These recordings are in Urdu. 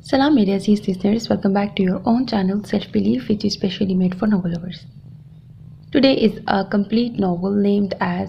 Salam media aziz listeners, welcome back to your own channel Self Belief, which is specially made for novel lovers. Today is a complete novel named as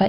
by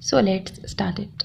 So let's start it.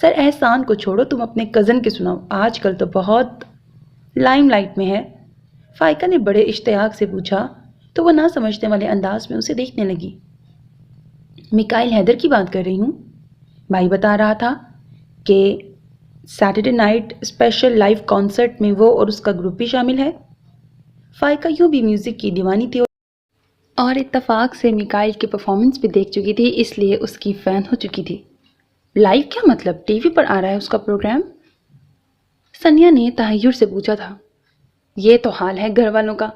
سر احسان کو چھوڑو، تم اپنے کزن کے سناؤ، آج کل تو بہت لائم لائٹ میں ہے۔ فائقہ نے بڑے اشتیاق سے پوچھا تو وہ نہ سمجھنے والے انداز میں اسے دیکھنے لگی۔ میکائل حیدر کی بات کر رہی ہوں، بھائی بتا رہا تھا کہ Saturday night special live concert میں وہ اور اس کا گروپ بھی شامل ہے۔ فائقہ یوں بھی میوزک کی دیوانی تھی اور اتفاق سے میکائل کی پرفارمنس بھی دیکھ چکی تھی، اس لیے اس کی فین ہو چکی تھی۔ لائیو کیا مطلب؟ ٹی وی پر آ رہا ہے اس کا پروگرام؟ سنیا نے تحیر سے پوچھا تھا۔ یہ تو حال ہے گھر والوں کا،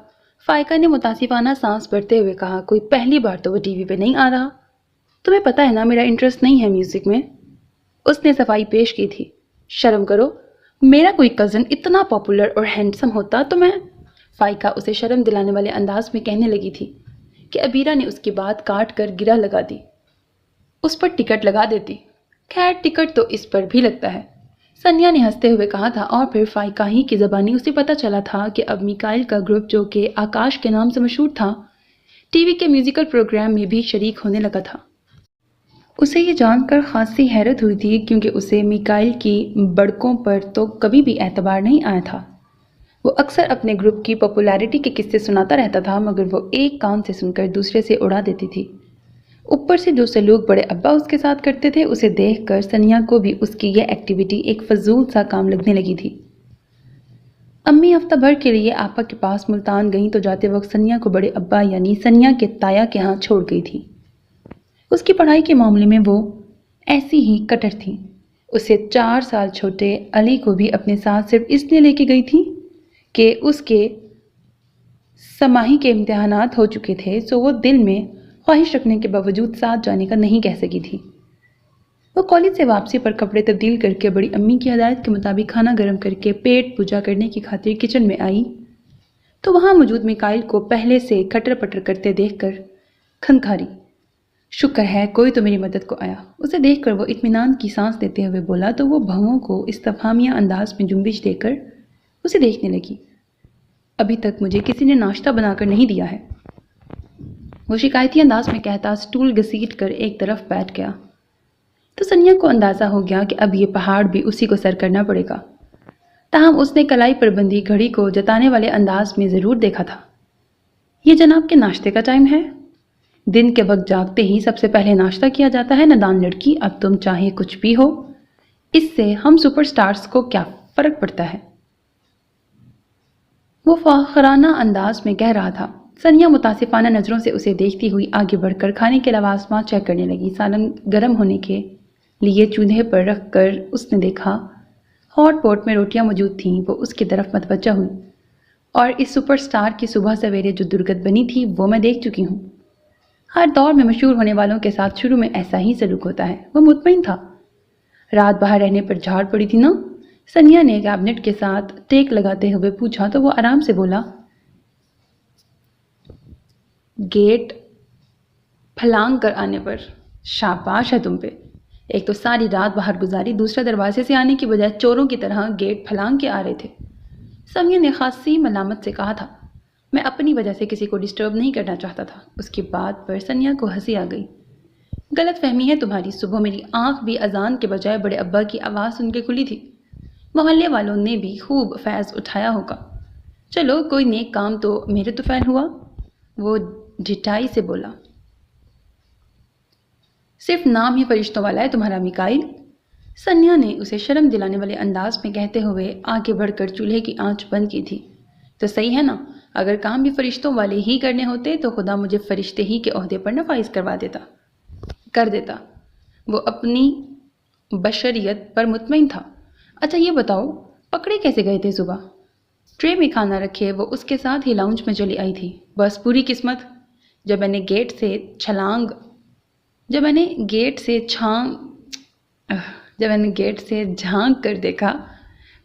فائقہ نے متاسفانہ سانس بھرتے ہوئے کہا۔ کوئی پہلی بار تو وہ ٹی وی پہ نہیں آ رہا۔ تمہیں پتہ ہے نا میرا انٹرسٹ نہیں ہے میوزک میں، اس نے صفائی پیش کی تھی۔ شرم کرو، میرا کوئی کزن اتنا پاپولر اور ہینڈسم ہوتا تو میں، فائقہ اسے شرم دلانے والے انداز میں کہنے لگی تھی کہ ابیرہ نے اس کی بات کاٹ کر گرہ لگا دی۔ اس پر ٹکٹ لگا دیتی۔ خیر ٹکٹ تو اس پر بھی لگتا ہے، سنیا نے ہنستے ہوئے کہا تھا، اور پھر فائقہ ہی کی زبانی اسے پتہ چلا تھا کہ اب میکائل کا گروپ جو کہ آکاش کے نام سے مشہور تھا، ٹی وی کے میوزیکل پروگرام میں بھی شریک ہونے لگا تھا۔ اسے یہ جان کر خاصی حیرت ہوئی تھی کیونکہ اسے میکائل کی بڑکوں پر تو کبھی بھی اعتبار نہیں آیا تھا۔ وہ اکثر اپنے گروپ کی پاپولیرٹی کے قصے سناتا رہتا تھا، مگر وہ ایک کان سے سن کر دوسرے سے اڑا دیتی تھی۔ اوپر سے جو سلوک بڑے ابا اس کے ساتھ کرتے تھے، اسے دیکھ کر سنیا کو بھی اس کی یہ ایکٹیویٹی ایک فضول سا کام لگنے لگی تھی۔ امی ہفتہ بھر کے لیے آپا کے پاس ملتان گئیں تو جاتے وقت سنیا کو بڑے ابا یعنی سنیا کے تایا کے ہاں چھوڑ گئی تھی۔ اس کی پڑھائی کے معاملے میں وہ ایسی ہی کٹر تھی۔ اسے 4 سال چھوٹے علی کو بھی اپنے ساتھ صرف اس لیے لے کے گئی تھی کہ اس کے سماہی کے امتحانات ہو چکے تھے، سو وہ دل میں خواہش رکھنے کے باوجود ساتھ جانے کا نہیں کہہ سکی تھی۔ وہ کالج سے واپسی پر کپڑے تبدیل کر کے بڑی امی کی ہدایت کے مطابق کھانا گرم کر کے پیٹ پوجا کرنے کی خاطر کچن میں آئی تو وہاں موجود میکائل کو پہلے سے کھٹر پٹر کرتے دیکھ کر کھنکھاری۔ شکر ہے کوئی تو میری مدد کو آیا۔ اسے دیکھ کر وہ اطمینان کی سانس لیتے ہوئے بولا تو وہ بھووں کو استفہامیہ انداز میں جنبش دے کر اسے دیکھنے لگی۔ ابھی تک مجھے کسی نے ناشتہ بنا کر نہیں دیا ہے، وہ شکایتی انداز میں کہتا سٹول گھسیٹ کر ایک طرف بیٹھ گیا۔ تو سنیا کو اندازہ ہو گیا کہ اب یہ پہاڑ بھی اسی کو سر کرنا پڑے گا، تاہم اس نے کلائی پر بندھی گھڑی کو جتانے والے انداز میں ضرور دیکھا تھا۔ یہ جناب کے ناشتے کا ٹائم ہے، دن کے وقت جاگتے ہی سب سے پہلے ناشتہ کیا جاتا ہے نادان لڑکی، اب تم چاہے کچھ بھی ہو، اس سے ہم سپر سٹارز کو کیا فرق پڑتا ہے، وہ فاخرانہ انداز میں کہہ رہا تھا۔ سنیا متاسفانہ نظروں سے اسے دیکھتی ہوئی آگے بڑھ کر کھانے کے لوازمات چیک کرنے لگی۔ سالن گرم ہونے کے لیے چولہے پر رکھ کر اس نے دیکھا ہاٹ پوٹ میں روٹیاں موجود تھیں، وہ اس کی طرف متوجہ ہوئی۔ اور اس سپر سٹار کی صبح سویرے جو درگت بنی تھی وہ میں دیکھ چکی ہوں۔ ہر دور میں مشہور ہونے والوں کے ساتھ شروع میں ایسا ہی سلوک ہوتا ہے۔ وہ مطمئن تھا۔ رات باہر رہنے پر جھاڑ پڑی تھی نا؟ سنیا نے کیبنٹ کے ساتھ ٹیک لگاتے ہوئے پوچھا تو وہ آرام سے بولا، گیٹ پھلانگ کر آنے پر۔ شاباش ہے تم پہ، ایک تو ساری رات باہر گزاری، دوسرا دروازے سے آنے کی بجائے چوروں کی طرح گیٹ پھلانگ کے آ رہے تھے۔ سنیا نے خاصی ملامت سے کہا تھا، میں اپنی وجہ سے کسی کو ڈسٹرب نہیں کرنا چاہتا تھا۔ اس کی بات پر سنیا کو ہنسی آ گئی۔ غلط فہمی ہے تمہاری، صبح میری آنکھ بھی اذان کے بجائے بڑے ابا کی آواز سن کے کھلی تھی، محلے والوں نے بھی خوب فیض اٹھایا ہوگا۔ چلو کوئی نیک کام تو میرے تو فعل ہوا، وہ ڈھٹائی سے بولا۔ صرف نام ہی فرشتوں والا ہے تمہارا میکائل، سنیا نے اسے شرم دلانے والے انداز میں کہتے ہوئے آگے بڑھ کر چولہے کی آنچ بند کی تھی۔ تو صحیح ہے نا، اگر کام بھی فرشتوں والے ہی کرنے ہوتے تو خدا مجھے فرشتے ہی کے عہدے پر نہ فائز کر دیتا۔ وہ اپنی بشریت پر مطمئن تھا۔ اچھا یہ بتاؤ پکڑے کیسے گئے تھے صبح؟ ٹرے میں کھانا رکھے وہ اس کے ساتھ ہی لاؤنج میں چلی آئی تھی۔ بس پوری قسمت، جب میں نے گیٹ سے جھانک کر دیکھا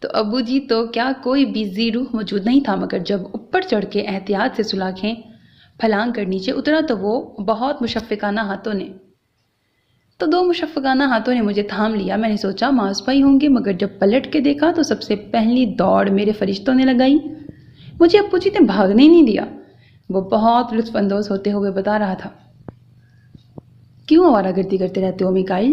تو ابو جی تو کیا کوئی بھی ذی روح موجود نہیں تھا، مگر جب اوپر چڑھ کے احتیاط سے سلاخیں پھلانگ کر نیچے اترا تو وہ بہت مشفقانہ ہاتھوں نے مجھے تھام لیا۔ میں نے سوچا ماس بھائی ہوں گے، مگر جب پلٹ کے دیکھا تو سب سے پہلی دوڑ میرے فرشتوں نے لگائی، مجھے ابو جی نے بھاگنے نہیں دیا، وہ بہت لطف اندوز ہوتے ہوئے بتا رہا تھا۔ کیوں آوارہ گردی کرتے رہتے ہو میکائل؟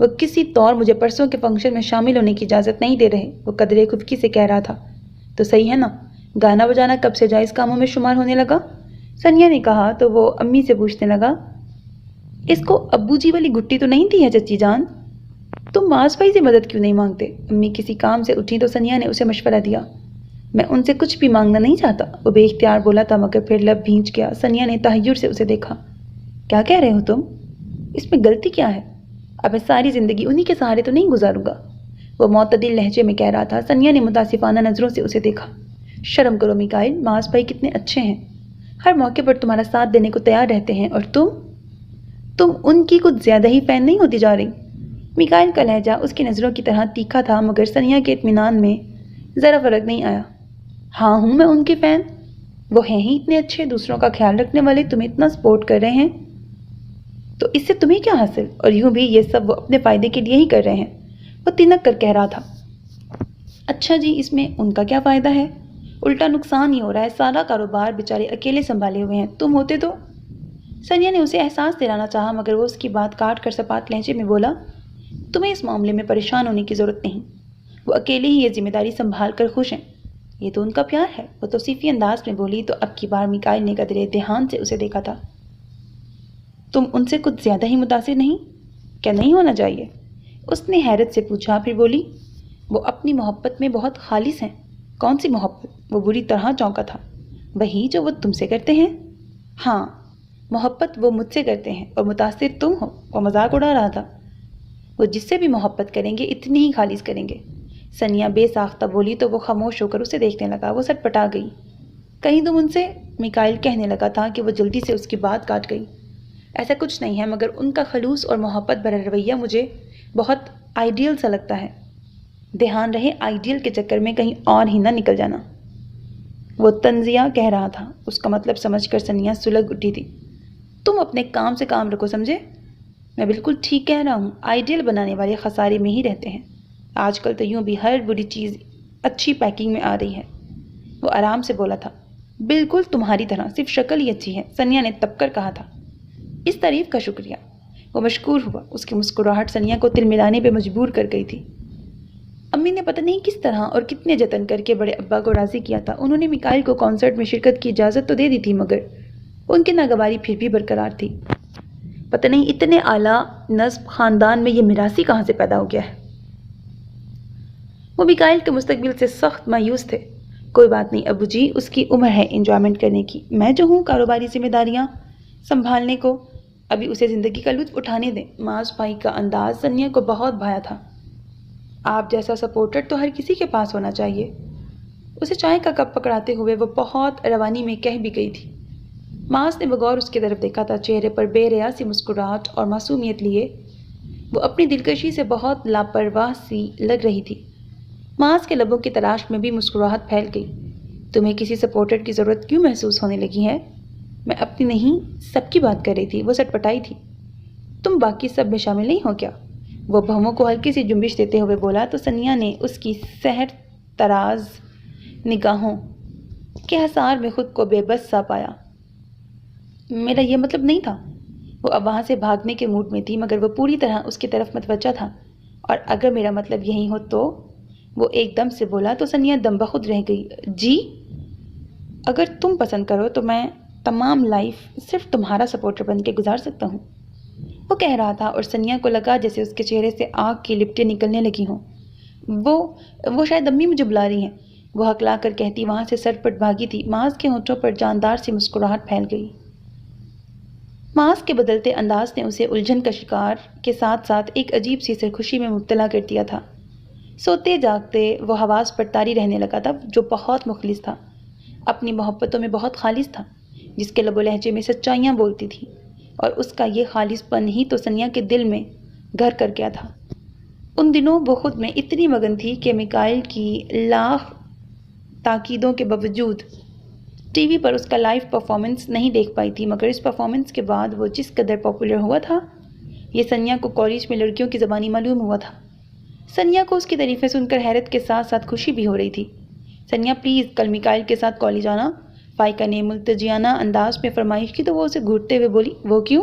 وہ کسی طور مجھے پرسوں کے فنکشن میں شامل ہونے کی اجازت نہیں دے رہے، وہ قدرے خفکی سے کہہ رہا تھا۔ تو صحیح ہے نا، گانا بجانا کب سے جائز کاموں میں شمار ہونے لگا؟ سنیا نے کہا تو وہ امی سے پوچھنے لگا، اس کو ابو جی والی گھٹی تو نہیں دی ہے چچی جان؟ تم معاذ بھائی سے مدد کیوں نہیں مانگتے؟ امی کسی کام سے اٹھی تو سنیا نے اسے مشورہ دیا۔ میں ان سے کچھ بھی مانگنا نہیں چاہتا، وہ بے اختیار بولا تھا، مگر پھر لب بھینچ گیا۔ سنیا نے تحیر سے اسے دیکھا۔ کیا کہہ رہے ہو تم؟ اس میں غلطی کیا ہے؟ اب میں ساری زندگی انہی کے سہارے تو نہیں گزاروں گا، وہ معتدل لہجے میں کہہ رہا تھا۔ سنیا نے متاسفانہ نظروں سے اسے دیکھا۔ شرم کرو میکائل، معاذ بھائی کتنے اچھے ہیں، ہر موقع پر تمہارا ساتھ دینے کو تیار رہتے ہیں، اور تم ان کی کچھ زیادہ ہی فین نہیں ہوتی جا رہی؟ میکائل کا لہجہ اس کی نظروں کی طرح تیکھا تھا، مگر سنیا کے اطمینان میں ذرا فرق نہیں آیا۔ ہاں ہوں میں ان کے فین، وہ ہیں ہی اتنے اچھے، دوسروں کا خیال رکھنے والے، تمہیں اتنا سپورٹ کر رہے ہیں، تو اس سے تمہیں کیا حاصل؟ اور یوں بھی یہ سب وہ اپنے فائدے کے لیے ہی کر رہے ہیں، وہ تنک کر کہہ رہا تھا۔ اچھا جی، اس میں ان کا کیا فائدہ ہے؟ الٹا نقصان ہی ہو رہا ہے، سارا کاروبار بیچارے اکیلے سنبھالے ہوئے ہیں، تم ہوتے تو… سنیا نے اسے احساس دلانا چاہا، مگر وہ اس کی بات کاٹ کر سپات لہجے میں بولا، تمہیں اس معاملے میں پریشان ہونے کی ضرورت نہیں، وہ اکیلے ہی یہ ذمہ داری سنبھال کر خوش ہیں، یہ تو ان کا پیار ہے، وہ توصیفی انداز میں بولی تو اب کی بار میکائل نے قدرے دھیان سے اسے دیکھا تھا۔ تم ان سے کچھ زیادہ ہی متاثر نہیں؟ کیا نہیں ہونا چاہیے؟ اس نے حیرت سے پوچھا، پھر بولی، وہ اپنی محبت میں بہت خالص ہیں۔ کون سی محبت؟ وہ بری طرح چونکا تھا۔ وہی جو وہ تم سے کرتے ہیں؟ ہاں، محبت وہ مجھ سے کرتے ہیں، اور متاثر تم ہو، وہ مذاق اڑا رہا تھا۔ وہ جس سے بھی محبت کریں گے اتنی ہی خالص کریں گے، سنیا بے ساختہ بولی تو وہ خاموش ہو کر اسے دیکھنے لگا۔ وہ سٹ پٹا گئی۔ کہیں تم ان سے… میکائل کہنے لگا تھا کہ وہ جلدی سے اس کی بات کاٹ گئی۔ ایسا کچھ نہیں ہے، مگر ان کا خلوص اور محبت بھرا رویہ مجھے بہت آئیڈیل سا لگتا ہے۔ دھیان رہے آئیڈیل کے چکر میں کہیں اور ہی نہ نکل جانا، وہ طنزیہ کہہ رہا تھا۔ اس کا مطلب سمجھ کر سنیا سلگ اٹھی تھی۔ تم اپنے کام سے کام رکھو، سمجھے؟ میں بالکل ٹھیک کہہ رہا ہوں، آئیڈیل بنانے والے خسارے میں ہی رہتے ہیں، آج کل تو یوں بھی ہر بری چیز اچھی پیکنگ میں آ رہی ہے، وہ آرام سے بولا تھا۔ بالکل تمہاری طرح، صرف شکل ہی اچھی ہے، سنیا نے تپ کر کہا تھا۔ اس تعریف کا شکریہ، وہ مشکور ہوا۔ اس کی مسکراہٹ سنیا کو تل ملانے پہ مجبور کر گئی تھی۔ امی نے پتہ نہیں کس طرح اور کتنے جتن کر کے بڑے ابا کو راضی کیا تھا۔ انہوں نے میکائل کو کانسرٹ میں شرکت کی اجازت تو دے دی تھی، مگر ان کی ناگواری پھر بھی برقرار تھی۔ پتہ نہیں اتنے اعلیٰ نسب خاندان میں یہ میراثی کہاں سے پیدا ہو گیا ہے۔ وہ میکائل کے مستقبل سے سخت مایوس تھے۔ کوئی بات نہیں ابو جی، اس کی عمر ہے انجوائمنٹ کرنے کی، میں جو ہوں کاروباری ذمہ داریاں سنبھالنے کو، ابھی اسے زندگی کا لطف اٹھانے دیں۔ معاذ بھائی کا انداز سنیا کو بہت بھایا تھا۔ آپ جیسا سپورٹر تو ہر کسی کے پاس ہونا چاہیے، اسے چائے کا کپ پکڑاتے ہوئے وہ بہت روانی میں کہہ بھی گئی تھی۔ معاذ نے بغور اس کی طرف دیکھا تھا، چہرے پر بے ریا سی مسکراہٹ اور معصومیت لیے وہ اپنی دلکشی سے بہت لاپرواہ سی لگ رہی تھی۔ معاذ کے لبوں کی تلاش میں بھی مسکراہٹ پھیل گئی۔ تمہیں کسی سپورٹر کی ضرورت کیوں محسوس ہونے لگی ہے؟ میں اپنی نہیں، سب کی بات کر رہی تھی، وہ سٹ پٹائی تھی۔ تم باقی سب میں شامل نہیں ہو کیا؟ وہ بہموں کو ہلکی سی جنبش دیتے ہوئے بولا تو سنیا نے اس کی سحر تراز نگاہوں کے حصار میں خود کو بے بس سا پایا۔ میرا یہ مطلب نہیں تھا۔ وہ اب وہاں سے بھاگنے کے موڈ میں تھی، مگر وہ پوری طرح اس کی طرف متوجہ تھا۔ اور اگر میرا مطلب یہی ہو تو… وہ ایک دم سے بولا تو سنیا دم بخود رہ گئی۔ جی؟ اگر تم پسند کرو تو میں تمام لائف صرف تمہارا سپورٹر بن کے گزار سکتا ہوں، وہ کہہ رہا تھا، اور سنیا کو لگا جیسے اس کے چہرے سے آگ کی لپٹیں نکلنے لگی ہوں۔ وہ شاید امی مجھے بلا رہی ہیں، وہ ہکلا کر کہتی وہاں سے سر پٹ بھاگی تھی۔ معاذ کے ہونٹوں پر جاندار سی مسکراہٹ پھیل گئی۔ معاذ کے بدلتے انداز نے اسے الجھن کا شکار کے ساتھ ساتھ ایک عجیب سی سرخوشی میں مبتلا کر دیا تھا۔ سوتے جاگتے وہ حواس پر طاری رہنے لگا تھا، جو بہت مخلص تھا، اپنی محبتوں میں بہت خالص تھا، جس کے لب و لہجے میں سچائیاں بولتی تھی، اور اس کا یہ خالص پن ہی تو سنیا کے دل میں گھر کر گیا تھا۔ ان دنوں وہ خود میں اتنی مگن تھی کہ میکائل کی لاکھ تاکیدوں کے باوجود ٹی وی پر اس کا لائیو پرفارمنس نہیں دیکھ پائی تھی، مگر اس پرفارمنس کے بعد وہ جس قدر پاپولر ہوا تھا، یہ سنیا کو کالج میں لڑکیوں کی زبانی معلوم ہوا تھا۔ سنیا کو اس کی تعریفیں سن کر حیرت کے ساتھ ساتھ خوشی بھی ہو رہی تھی۔ سنیا پلیز کل میکائل کے ساتھ کالج آنا، فائقہ نے ملتجیانہ انداز میں فرمائش کی تو وہ اسے گھورتے ہوئے بولی۔ وہ کیوں؟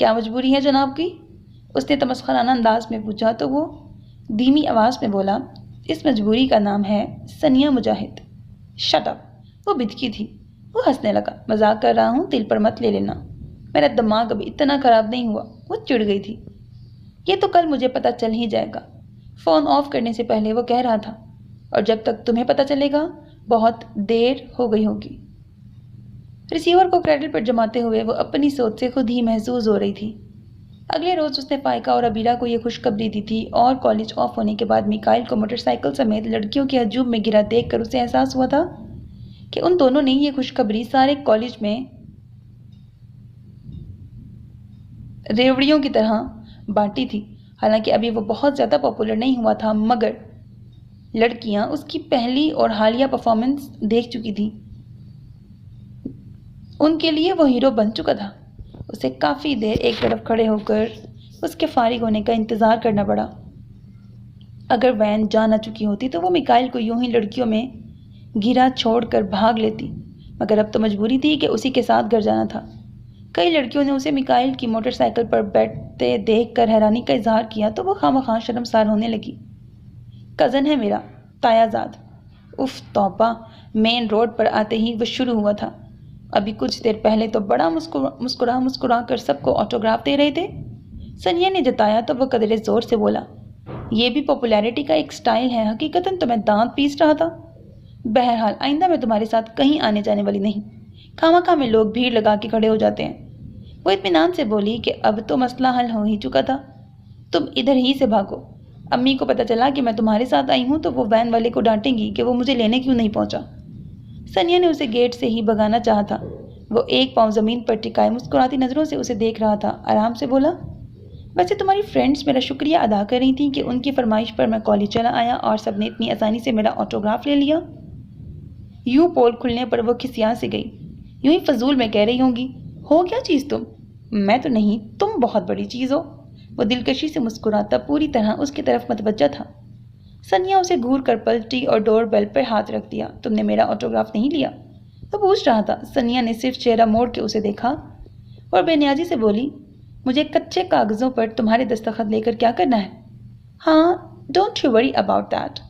کیا مجبوری ہے جناب کی؟ اس نے تمسخرانہ انداز میں پوچھا تو وہ دھیمی آواز میں بولا، اس مجبوری کا نام ہے ثانیہ مجاہد۔ Shut up! وہ بدکی تھی۔ وہ ہنسنے لگا۔ مذاق کر رہا ہوں، دل پر مت لے لینا، میرا دماغ ابھی اتنا خراب نہیں ہوا۔ وہ چڑ گئی تھی۔ یہ تو کل مجھے پتہ چل ہی جائے گا، فون آف کرنے سے پہلے وہ کہہ رہا تھا، اور جب تک تمہیں پتہ چلے گا بہت دیر ہو گئی ہوگی۔ ریسیور کو کریڈل پر جماتے ہوئے وہ اپنی سوچ سے خود ہی محظوظ ہو رہی تھی۔ اگلے روز اس نے فائقہ اور عبیرہ کو یہ خوشخبری دی تھی، اور کالج آف ہونے کے بعد میکائل کو موٹر سائیکل سمیت لڑکیوں کے ہجوم میں گرا دیکھ کر اسے احساس ہوا تھا کہ ان دونوں نے یہ خوشخبری سارے کالج میں ریوڑیوں کی طرح بانٹی تھی۔ حالانکہ ابھی وہ بہت زیادہ پاپولر نہیں ہوا تھا، مگر لڑکیاں اس کی پہلی اور حالیہ پرفارمنس دیکھ چکی تھیں۔ ان کے لیے وہ ہیرو بن چکا تھا۔ اسے کافی دیر ایک طرف کھڑے ہو کر اس کے فارغ ہونے کا انتظار کرنا پڑا۔ اگر وین جا نہ چکی ہوتی تو وہ میکائل کو یوں ہی لڑکیوں میں گھرا چھوڑ کر بھاگ لیتی، مگر اب تو مجبوری تھی کہ اسی کے ساتھ گھر جانا تھا۔ کئی لڑکیوں نے اسے میکائل کی موٹر سائیکل پر بیٹھتے دیکھ کر حیرانی کا اظہار کیا تو وہ خواہ شرمسار ہونے لگی۔ کزن ہے میرا، تایا زاد۔ اف توبہ! مین روڈ پر آتے ہی وہ شروع ہوا تھا۔ ابھی کچھ دیر پہلے تو بڑا مسکرا کر سب کو آٹوگراف دے رہے تھے۔ ثانیہ نے جتایا تو وہ قدرے زور سے بولا، یہ بھی پاپولیرٹی کا ایک سٹائل ہے، حقیقتاً تو میں دانت پیس رہا تھا۔ بہرحال آئندہ میں تمہارے ساتھ کہیں آنے جانے والی نہیں۔ خواہ میں لوگ بھیڑ لگا کے کھڑے ہو جاتے ہیں۔ وہ اطمینان سے بولی کہ اب تو مسئلہ حل ہو ہی چکا تھا، تم ادھر ہی سے بھاگو۔ امی کو پتہ چلا کہ میں تمہارے ساتھ آئی ہوں تو وہ وین والے کو ڈانٹیں گی کہ وہ مجھے لینے کیوں نہیں پہنچا۔ ثانیہ نے اسے گیٹ سے ہی بھگانا چاہا تھا۔ وہ ایک پاؤں زمین پر ٹکائے مسکراتی نظروں سے اسے دیکھ رہا تھا۔ آرام سے بولا، ویسے تمہاری فرینڈز میرا شکریہ ادا کر رہی تھیں کہ ان کی فرمائش پر میں کالج چلا آیا اور سب نے اتنی آسانی سے میرا آٹوگراف لے لیا۔ یوں پول کھلنے پر وہ کھسیا سے گئی۔ یوں ہی فضول میں کہہ رہی ہوں گی، ہو کیا چیز تم؟ میں تو نہیں، تم بہت بڑی چیز ہو۔ وہ دلکشی سے مسکراتا پوری طرح اس کی طرف متوجہ تھا۔ ثانیہ اسے گھور کر پلٹی اور ڈور بیل پر ہاتھ رکھ دیا۔ تم نے میرا آٹوگراف نہیں لیا؟ وہ پوچھ رہا تھا۔ ثانیہ نے صرف چہرہ موڑ کے اسے دیکھا اور بے نیازی سے بولی، مجھے کچے کاغذوں پر تمہارے دستخط لے کر کیا کرنا ہے؟ ہاں، don't you worry about that.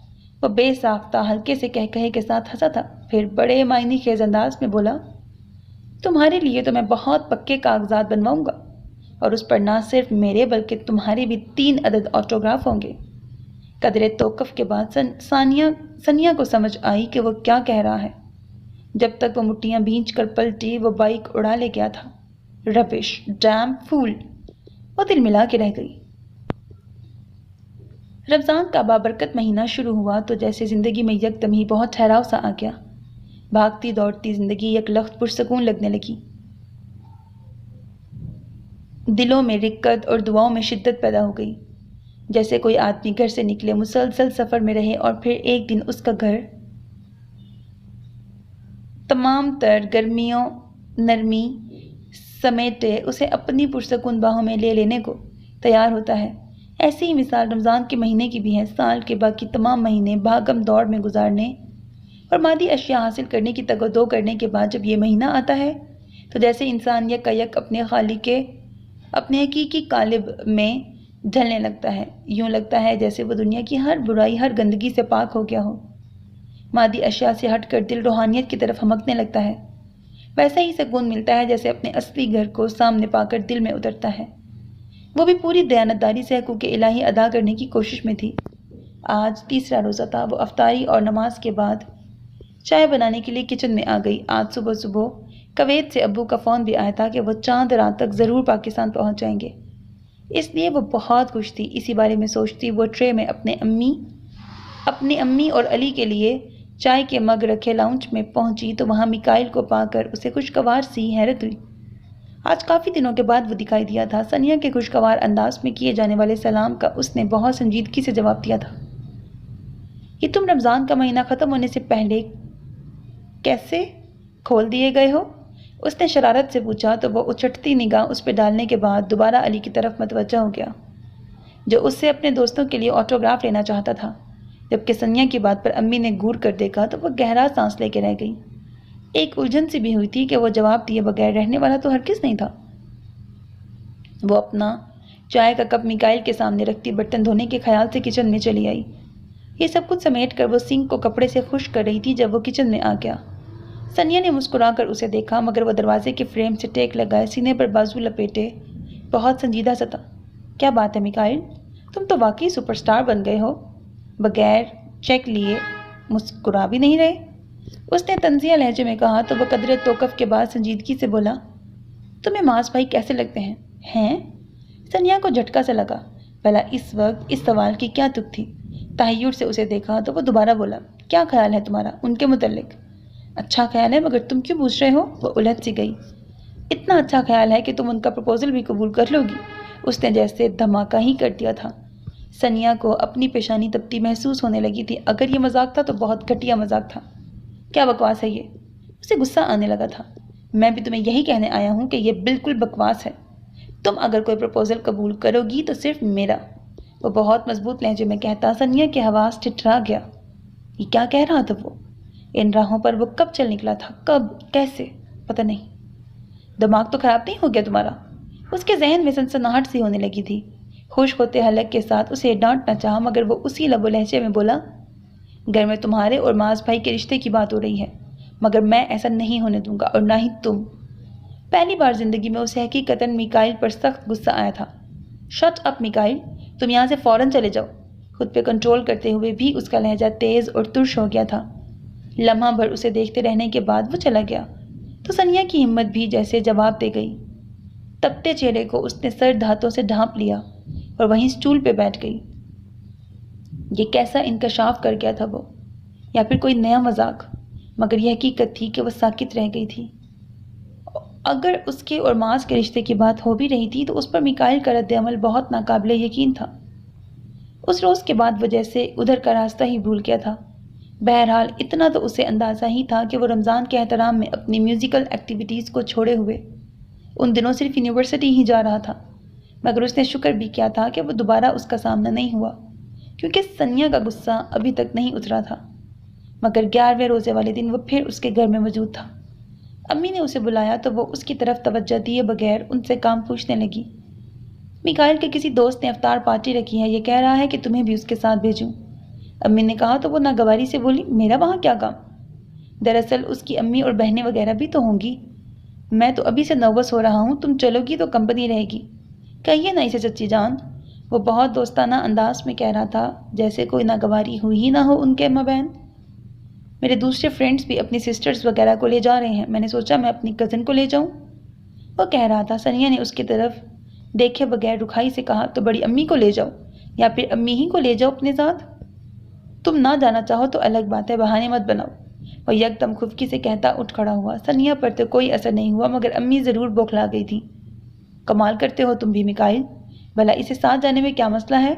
وہ بے ساختہ ہلکے سے کہے کے ساتھ ہنسا تھا، پھر بڑے معنی خیز انداز میں بولا، تمہارے لیے تو میں بہت پکے کاغذات بنواؤں گا، اور اس پر نہ صرف میرے بلکہ تمہارے بھی 3 عدد آٹوگراف ہوں گے۔ قدرے توقف کے بعد ثانیہ کو سمجھ آئی کہ وہ کیا کہہ رہا ہے۔ جب تک وہ مٹھیاں بھینچ کر پلٹی وہ بائک اڑا لے گیا تھا۔ ربش، ڈیم فول! وہ دل ملا کے رہ گئی۔ رمضان کا بابرکت مہینہ شروع ہوا تو جیسے زندگی میں یکدم ہی بہت ٹھہراؤ سا آ گیا۔ بھاگتی دوڑتی زندگی یک لخت پرسکون لگنے لگی۔ دلوں میں رقت اور دعاؤں میں شدت پیدا ہو گئی، جیسے کوئی آدمی گھر سے نکلے، مسلسل سفر میں رہے اور پھر ایک دن اس کا گھر تمام تر گرمیوں نرمی سمیٹے اسے اپنی پرسکون باہوں میں لے لینے کو تیار ہوتا ہے۔ ایسی ہی مثال رمضان کے مہینے کی بھی ہے۔ سال کے باقی تمام مہینے بھاگم دوڑ میں گزارنے اور مادی اشیاء حاصل کرنے کی تگ و دو کرنے کے بعد جب یہ مہینہ آتا ہے تو جیسے انسان یک اپنے خالق کے اپنے حقیقی قالب میں ڈھلنے لگتا ہے، یوں لگتا ہے جیسے وہ دنیا کی ہر برائی، ہر گندگی سے پاک ہو گیا ہو۔ مادی اشیاء سے ہٹ کر دل روحانیت کی طرف ہمکنے لگتا ہے۔ ویسا ہی سکون ملتا ہے جیسے اپنے اصلی گھر کو سامنے پا کر دل میں اترتا ہے۔ وہ بھی پوری دیانتداری سے حقوق الہی ادا کرنے کی کوشش میں تھی۔ آج تیسرا روزہ تھا۔ وہ افطاری اور نماز کے بعد چائے بنانے کے لیے کچن میں آ گئی۔ آج صبح کویت سے ابو کا فون بھی آیا تھا کہ وہ چاند رات تک ضرور پاکستان پہنچ جائیں گے، اس لیے وہ بہت خوش تھی۔ اسی بارے میں سوچتی وہ ٹرے میں اپنی امی اور علی کے لیے چائے کے مگ رکھے لاؤنج میں پہنچی تو وہاں میکائل کو پا کر اسے خوشگوار سی حیرت ہوئی۔ آج کافی دنوں کے بعد وہ دکھائی دیا تھا۔ ثانیہ کے خوشگوار انداز میں کیے جانے والے سلام کا اس نے بہت سنجیدگی سے جواب دیا تھا۔ یہ تم رمضان کا مہینہ ختم ہونے سے پہلے کیسے کھول دیے گئے ہو؟ اس نے شرارت سے پوچھا تو وہ اچھٹتی نگاہ اس پہ ڈالنے کے بعد دوبارہ علی کی طرف متوجہ ہو گیا، جو اس سے اپنے دوستوں کے لیے آٹوگراف لینا چاہتا تھا۔ جبکہ ثانیہ کی بات پر امی نے گور کر دیکھا تو وہ گہرا سانس لے کے رہ گئی۔ ایک الجھن سی بھی ہوئی تھی کہ وہ جواب دیے بغیر رہنے والا تو ہرگز نہیں تھا۔ وہ اپنا چائے کا کپ میکائل کے سامنے رکھتی برتن دھونے کے خیال سے کچن میں چلی آئی۔ یہ سب کچھ سمیٹ کر وہ سنک کو کپڑے سے خشک کر رہی تھی جب وہ کچن میں آ گیا۔ سنیا نے مسکرا کر اسے دیکھا، مگر وہ دروازے کے فریم سے ٹیک لگائے سینے پر بازو لپیٹے بہت سنجیدہ سا تھا۔ کیا بات ہے میکائل، تم تو واقعی سپر سٹار بن گئے ہو، بغیر چیک لیے مسکرا بھی نہیں رہے؟ اس نے طنزیہ لہجے میں کہا تو وہ قدرے توقف کے بعد سنجیدگی سے بولا، تمہیں معاذ بھائی کیسے لگتے ہیں؟ ہیں؟ سنیا کو جھٹکا سے لگا، بھلا اس وقت اس سوال کی کیا تک تھی؟ تحیر سے اسے دیکھا تو وہ دوبارہ بولا، کیا خیال ہے تمہارا ان کے متعلق؟ اچھا خیال ہے، مگر تم کیوں پوچھ رہے ہو؟ وہ الجھ سی گئی۔ اتنا اچھا خیال ہے کہ تم ان کا پرپوزل بھی قبول کر لو گی؟ اس نے جیسے دھماکہ ہی کر دیا تھا۔ سنیا کو اپنی پیشانی تپتی محسوس ہونے لگی تھی۔ اگر یہ مذاق تھا تو بہت گھٹیا مذاق تھا۔ کیا بکواس ہے یہ؟ اسے غصہ آنے لگا تھا۔ میں بھی تمہیں یہی کہنے آیا ہوں کہ یہ بالکل بکواس ہے۔ تم اگر کوئی پرپوزل قبول کرو گی تو صرف میرا، وہ بہت مضبوط لہجے میں کہتا۔ سنیا کے حواس ٹھٹھرا گیا۔ یہ کیا کہہ رہا تھا وہ؟ ان راہوں پر وہ کب چل نکلا تھا؟ کب؟ کیسے؟ پتہ نہیں۔ دماغ تو خراب نہیں ہو گیا تمہارا؟ اس کے ذہن میں سنسناہٹ سی ہونے لگی تھی۔ خوش ہوتے حلق کے ساتھ اسے ڈانٹنا چاہا، مگر وہ اسی لب و لہجے میں بولا، گھر میں تمہارے اور معاذ بھائی کے رشتے کی بات ہو رہی ہے، مگر میں ایسا نہیں ہونے دوں گا، اور نہ ہی تم۔ پہلی بار زندگی میں اسے حقیقتاً میکائل پر سخت غصہ آیا تھا۔ شٹ اپ میکائل، تم یہاں سے فوراً چلے جاؤ۔ خود پہ کنٹرول کرتے ہوئے بھی اس کا لہجہ تیز اور ترش ہو گیا تھا۔ لمحہ بھر اسے دیکھتے رہنے کے بعد وہ چلا گیا تو سنیا کی ہمت بھی جیسے جواب دے گئی۔ تپتے چہرے کو اس نے سرد ہاتھوں سے ڈھانپ لیا اور وہیں اسٹول پہ بیٹھ گئی۔ یہ کیسا انکشاف کر گیا تھا وہ، یا پھر کوئی نیا مذاق؟ مگر یہ حقیقت تھی کہ وہ ساکت رہ گئی تھی۔ اگر اس کے اور معاذ کے رشتے کی بات ہو بھی رہی تھی تو اس پر میکائل کا رد عمل بہت ناقابل یقین تھا۔ اس روز کے بعد وہ جیسے ادھر کا راستہ ہی بھول گیا تھا۔ بہرحال اتنا تو اسے اندازہ ہی تھا کہ وہ رمضان کے احترام میں اپنی میوزیکل ایکٹیویٹیز کو چھوڑے ہوئے ان دنوں صرف یونیورسٹی ہی جا رہا تھا، مگر اس نے شکر بھی کیا تھا کہ وہ دوبارہ اس کا سامنا نہیں ہوا، کیونکہ سنیا کا غصہ ابھی تک نہیں اترا تھا۔ مگر 11ویں روزے والے دن وہ پھر اس کے گھر میں موجود تھا۔ امی نے اسے بلایا تو وہ اس کی طرف توجہ دیے بغیر ان سے کام پوچھنے لگی۔ میکائل کے کسی دوست نے افطار پارٹی رکھی ہے، یہ کہہ رہا ہے کہ تمہیں بھی اس کے ساتھ بھیجوں۔ امی نے کہا تو وہ ناگواری سے بولی، میرا وہاں کیا کام؟ دراصل اس کی امی اور بہنیں وغیرہ بھی تو ہوں گی۔ میں تو ابھی سے نروس ہو رہا ہوں، تم چلو گی تو کمپنی رہے گی۔ کہیے نا اسے چچی جان، وہ بہت دوستانہ انداز میں کہہ رہا تھا، جیسے کوئی ناگواری ہوئی ہی نہ ہو ان کے مابین۔ میرے دوسرے فرینڈس بھی اپنی سسٹرز وغیرہ کو لے جا رہے ہیں، میں نے سوچا میں اپنی کزن کو لے جاؤں، وہ کہہ رہا تھا۔ سنیا نے اس کی طرف دیکھے بغیر رکھائی سے کہا، تو بڑی امی کو لے جاؤ، یا پھر امی ہی کو لے جاؤ اپنے ساتھ۔ تم نہ جانا چاہو تو الگ بات ہے، بہانے مت بناؤ، وہ یکدم خفکی سے کہتا اٹھ کھڑا ہوا۔ سنیا پر تو کوئی اثر نہیں ہوا، مگر امی ضرور بوکھلا گئی تھی۔ کمال کرتے ہو تم بھی میکائل، بھلا اسے ساتھ جانے میں کیا مسئلہ ہے؟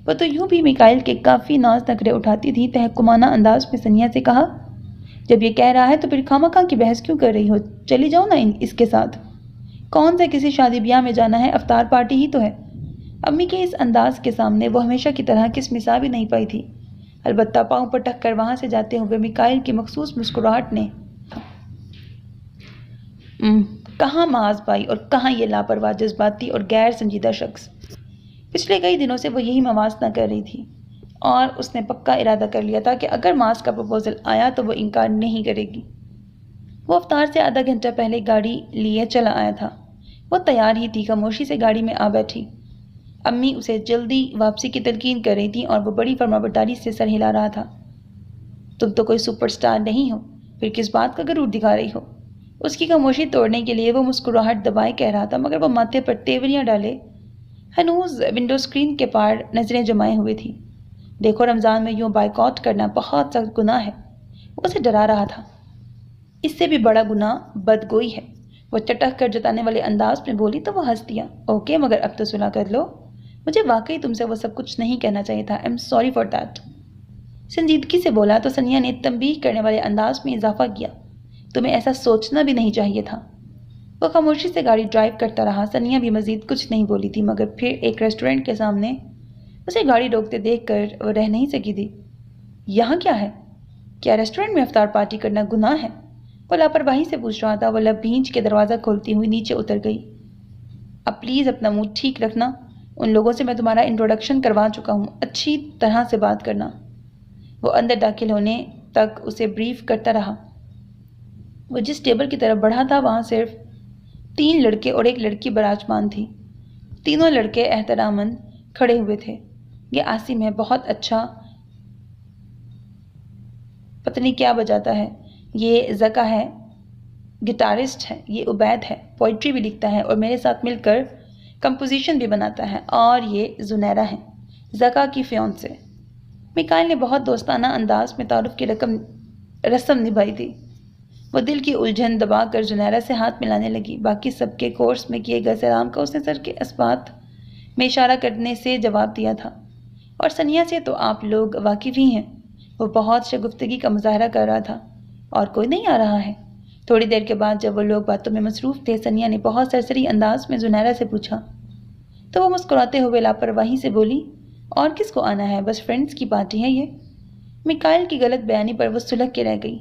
وہ تو یوں بھی میکائل کے کافی ناز نخرے اٹھاتی تھی۔ تحکمانہ انداز میں سنیا سے کہا، جب یہ کہہ رہا ہے تو پھر خواہ کی بحث کیوں کر رہی ہو؟ چلی جاؤ نا اس کے ساتھ۔ کون سے کسی شادی بیاہ میں جانا ہے، افطار پارٹی ہی تو ہے۔ امی کے اس انداز کے سامنے وہ ہمیشہ کی طرح کسمسا بھی نہیں پائی تھی۔ البتہ پاؤں پر ٹک کر وہاں سے جاتے ہوئے میکائل کی مخصوص مسکراہٹ نے کہاں معاذ بھائی اور کہاں یہ لاپرواہ جذباتی اور غیر سنجیدہ شخص۔ پچھلے کئی دنوں سے وہ یہی موازنہ کر رہی تھی، اور اس نے پکا ارادہ کر لیا تھا کہ اگر معاذ کا پرپوزل آیا تو وہ انکار نہیں کرے گی۔ وہ افطار سے آدھا گھنٹہ پہلے گاڑی لیے چلا آیا تھا۔ وہ تیار ہی تھی، خاموشی سے گاڑی میں آ بیٹھی۔ امی اسے جلدی واپسی کی تلقین کر رہی تھیں اور وہ بڑی فرمانبرداری سے سر ہلا رہا تھا۔ تم تو کوئی سپر سٹار نہیں ہو، پھر کس بات کا غرور دکھا رہی ہو؟ اس کی خاموشی توڑنے کے لیے وہ مسکراہٹ دبائے کہہ رہا تھا، مگر وہ ماتھے پر تیوریاں ڈالے ہنوز ونڈو اسکرین کے پار نظریں جمائے ہوئے تھی۔ دیکھو رمضان میں یوں بائیکاٹ کرنا بہت سخت گناہ ہے، وہ اسے ڈرا رہا تھا۔ اس سے بھی بڑا گناہ بدگوئی ہے، وہ چٹک کر جتانے والے انداز میں بولی تو وہ ہنس دیا۔ اوکے، مگر اب تو صلح کر لو، مجھے واقعی تم سے وہ سب کچھ نہیں کہنا چاہیے تھا، I am sorry for that. سنجیدگی سے بولا تو سنیا نے تنبیہ کرنے والے انداز میں اضافہ کیا، تمہیں ایسا سوچنا بھی نہیں چاہیے تھا۔ وہ خاموشی سے گاڑی ڈرائیو کرتا رہا۔ سنیا بھی مزید کچھ نہیں بولی تھی، مگر پھر ایک ریسٹورنٹ کے سامنے اسے گاڑی روکتے دیکھ کر وہ رہ نہیں سکی تھی۔ یہاں کیا ہے؟ کیا ریسٹورنٹ میں افطار پارٹی کرنا گناہ ہے؟ وہ لاپرواہی سے پوچھ رہا تھا۔ وہ لب بھینچ کے دروازہ کھولتی ہوئی نیچے اتر گئی۔ اب پلیز اپنا موڈ ٹھیک رکھنا، ان لوگوں سے میں تمہارا انٹروڈکشن کروا چکا ہوں، اچھی طرح سے بات کرنا۔ وہ اندر داخل ہونے تک اسے بریف کرتا رہا۔ وہ جس ٹیبل کی طرف بڑھا تھا وہاں صرف 3 لڑکے اور 1 لڑکی براجمان تھی۔ تینوں لڑکے احتراماً کھڑے ہوئے تھے۔ یہ عاصم ہے، بہت اچھا، پتہ نہیں کیا بجاتا ہے۔ یہ زکا ہے، گٹارسٹ ہے۔ یہ عبید ہے، پوئٹری بھی لکھتا ہے اور میرے ساتھ مل کر کمپوزیشن بھی بناتا ہے۔ اور یہ زنیرہ ہے، زکا کی فیونسے۔ میکائل نے بہت دوستانہ انداز میں تعارف کی رسم نبھائی تھی۔ وہ دل کی الجھن دبا کر زنیرہ سے ہاتھ ملانے لگی۔ باقی سب کے کورس میں کیے گئے سلام کا اس نے سر کے اسبات میں اشارہ کرنے سے جواب دیا تھا۔ اور سنیا سے تو آپ لوگ واقف ہی ہیں۔ وہ بہت شگفتگی کا مظاہرہ کر رہا تھا۔ اور کوئی نہیں آ رہا ہے؟ تھوڑی دیر کے بعد جب وہ لوگ باتوں میں مصروف تھے، سنیا نے بہت سرسری انداز میں زنیرہ سے پوچھا تو وہ مسکراتے ہوئے لاپرواہی سے بولی، اور کس کو آنا ہے؟ بس فرینڈز کی پارٹی ہے یہ۔ میکائل کی غلط بیانی پر وہ سلجھ کے رہ گئی۔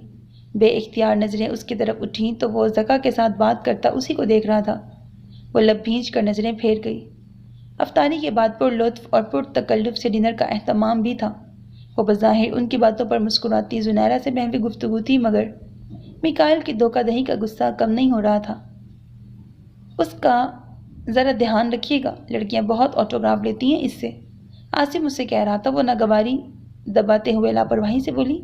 بے اختیار نظریں اس کی طرف اٹھیں تو وہ زکا کے ساتھ بات کرتا اسی کو دیکھ رہا تھا۔ وہ لب بھینچ کر نظریں پھیر گئی۔ افطاری کے بعد پر لطف اور پر تکلف سے ڈنر کا اہتمام بھی تھا۔ وہ بظاہر ان کی باتوں پر مسکراتی زنیرہ سے محوی گفتگو تھی، مگر میکائل کی دھوکہ دہی کا غصہ کم نہیں ہو رہا تھا۔ اس کا ذرا دھیان رکھیے گا، لڑکیاں بہت آٹوگراف لیتی ہیں اس سے، عاصم مجھ سے کہہ رہا تھا۔ وہ ناگواری دباتے ہوئے لاپرواہی سے بولی،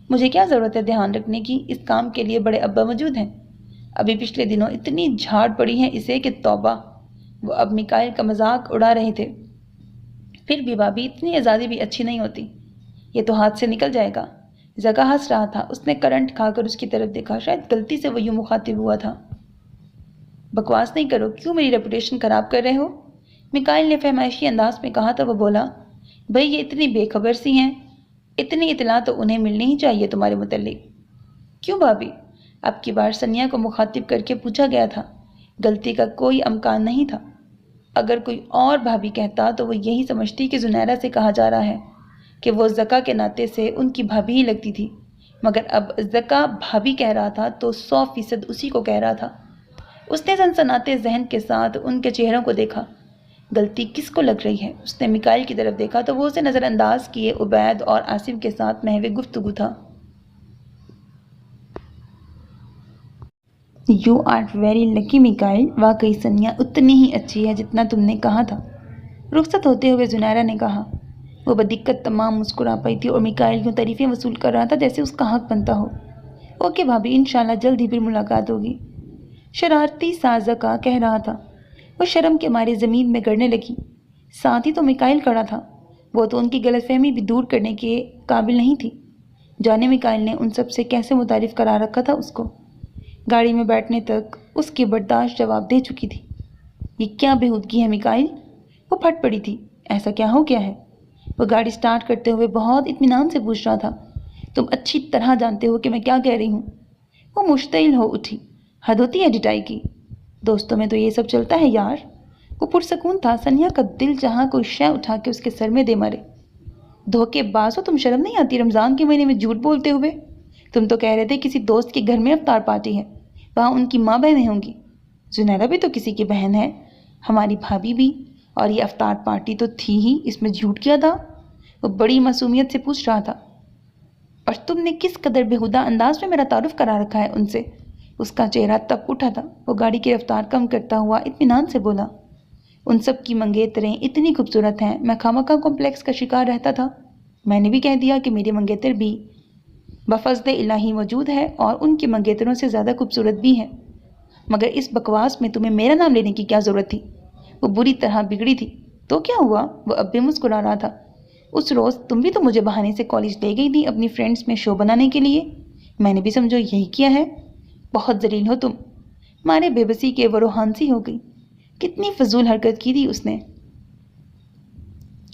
مجھے کیا ضرورت ہے دھیان رکھنے کی؟ اس کام کے لیے بڑے ابا موجود ہیں۔ ابھی پچھلے دنوں اتنی جھاڑ پڑی ہے اسے کہ توبہ۔ وہ اب میکائل کا مذاق اڑا رہے تھے۔ پھر بھی بھابھی، اتنی آزادی بھی اچھی نہیں ہوتی، یہ تو ہاتھ سے نکل جائے گا۔ زکا ہنس رہا تھا۔ اس نے کرنٹ کھا کر اس کی طرف دیکھا، شاید غلطی سے وہ یوں مخاطب ہوا تھا۔ بکواس نہیں کرو، کیوں میری ریپوٹیشن خراب کر رہے ہو؟ میکائل نے فہمائشی انداز میں کہا تو وہ بولا، بھئی یہ اتنی بے خبر سی ہیں، اتنی اطلاع تو انہیں ملنی ہی چاہیے تمہارے متعلق۔ کیوں بھابھی؟ اب کی بار سنیا کو مخاطب کر کے پوچھا گیا تھا۔ غلطی کا کوئی امکان نہیں تھا۔ اگر کوئی اور بھابھی کہتا تو وہ یہی سمجھتی کہ زنیرہ سے کہا جا رہا ہے کہ وہ زکا کے ناطے سے ان کی بھابھی ہی لگتی تھی، مگر اب زکا بھابھی کہہ رہا تھا تو 100% اسی کو کہہ رہا تھا۔ اس نے سنسناتے ذہن کے ساتھ ان کے چہروں کو دیکھا۔ غلطی کس کو لگ رہی ہے؟ اس نے میکائل کی طرف دیکھا تو وہ اسے نظر انداز کیے عبید اور عاصم کے ساتھ محو گفتگو تھا۔ You are very lucky Mikail, واقعی سنیا اتنی ہی اچھی ہے جتنا تم نے کہا تھا، رخصت ہوتے ہوئے زنیرہ نے کہا۔ وہ بدقت تمام مسکرا پئی تھی اور میکائل یوں تعریفیں وصول کر رہا تھا جیسے اس کا حق بنتا ہو۔ اوکے بھابھی، انشاءاللہ جلد ہی پھر ملاقات ہوگی، شرارتی سا زکا کہہ رہا تھا۔ وہ شرم کے مارے زمین میں گڑنے لگی۔ ساتھ ہی تو میکائل کھڑا تھا، وہ تو ان کی غلط فہمی بھی دور کرنے کے قابل نہیں تھی۔ جانے میکائل نے ان سب سے کیسے متعارف کرا رکھا تھا اس کو۔ گاڑی میں بیٹھنے تک اس کی برداشت جواب دے چکی تھی۔ یہ کیا بےہودگی ہے میکائل؟ وہ پھٹ پڑی تھی، ایسا کیا ہو گیا ہے؟ وہ گاڑی سٹارٹ کرتے ہوئے بہت اطمینان سے پوچھ رہا تھا۔ تم اچھی طرح جانتے ہو کہ میں کیا کہہ رہی ہوں۔ وہ مشتعل ہو اٹھی۔ حد ہوتی ہے ڈٹائی کی، دوستوں میں تو یہ سب چلتا ہے یار۔ وہ پرسکون تھا، سنیا کا دل جہاں کوئی شے اٹھا کے اس کے سر میں دے مارے۔ دھوکے باز ہو تم، شرم نہیں آتی رمضان کے مہینے میں جھوٹ بولتے ہوئے؟ تم تو کہہ رہے تھے کسی دوست کے گھر میں افطار پارٹی ہے، وہاں ان کی ماں بہنیں ہوں گی۔ زنیرہ بھی تو کسی کی بہن ہے، ہماری بھابھی بھی، اور یہ افطار پارٹی تو تھی ہی، اس میں جھوٹ کیا تھا؟ وہ بڑی معصومیت سے پوچھ رہا تھا۔ اور تم نے کس قدر بےہودہ انداز میں میرا تعارف کرا رکھا ہے ان سے؟ اس کا چہرہ تپ اٹھا تھا۔ وہ گاڑی کی رفتار کم کرتا ہوا اطمینان سے بولا، ان سب کی منگیتریں اتنی خوبصورت ہیں، میں خامخواہ کمپلیکس کا شکار رہتا تھا۔ میں نے بھی کہہ دیا کہ میری منگیتر بھی بفضل الہی موجود ہے اور ان کی منگیتروں سے زیادہ خوبصورت بھی ہے، مگر اس بکواس میں تمہیں میرا نام لینے کی کیا ضرورت تھی؟ وہ بری طرح بگڑی تھی۔ تو کیا ہوا؟ وہ اب بھی مسکرا رہا تھا۔ اس روز تم بھی تو مجھے بہانے سے کالج لے گئی تھی اپنی فرینڈز میں شو بنانے کے لیے، میں نے بھی سمجھو یہی کیا ہے۔ بہت ذلیل ہو تم۔ مارے بے بسی کے وہ روحانسی ہو گئی۔ کتنی فضول حرکت کی تھی اس نے۔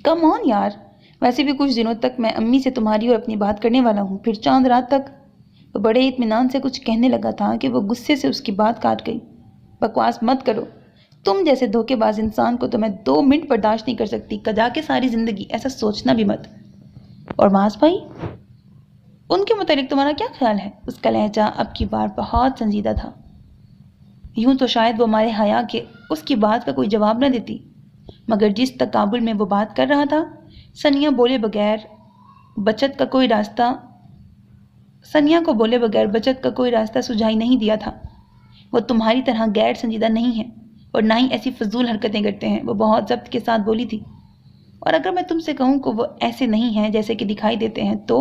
کم آن یار، ویسے بھی کچھ دنوں تک میں امی سے تمہاری اور اپنی بات کرنے والا ہوں، پھر چاند رات تک۔ وہ بڑے اطمینان سے کچھ کہنے لگا تھا کہ وہ غصے سے اس کی بات کاٹ گئی۔ بکواس مت کرو، تم جیسے دھوکے باز انسان کو تو میں 2 منٹ برداشت نہیں کر سکتی، کجا کے ساری زندگی، ایسا سوچنا بھی مت۔ اور معاذ بھائی، ان کے متعلق تمہارا کیا خیال ہے؟ اس کا لہجہ اب کی بار بہت سنجیدہ تھا۔ یوں تو شاید وہ ہمارے حیا کے اس کی بات کا کوئی جواب نہ دیتی، مگر جس تقابل میں وہ بات کر رہا تھا، سنیا بولے بغیر بچت کا کوئی راستہ سنیا کو بولے بغیر بچت کا کوئی راستہ سجھائی نہیں دیا تھا۔ وہ تمہاری طرح غیر سنجیدہ نہیں ہے اور نہ ہی ایسی فضول حرکتیں کرتے ہیں، وہ بہت ضبط کے ساتھ بولی تھی۔ اور اگر میں تم سے کہوں کہ وہ ایسے نہیں ہیں جیسے کہ دکھائی دیتے ہیں تو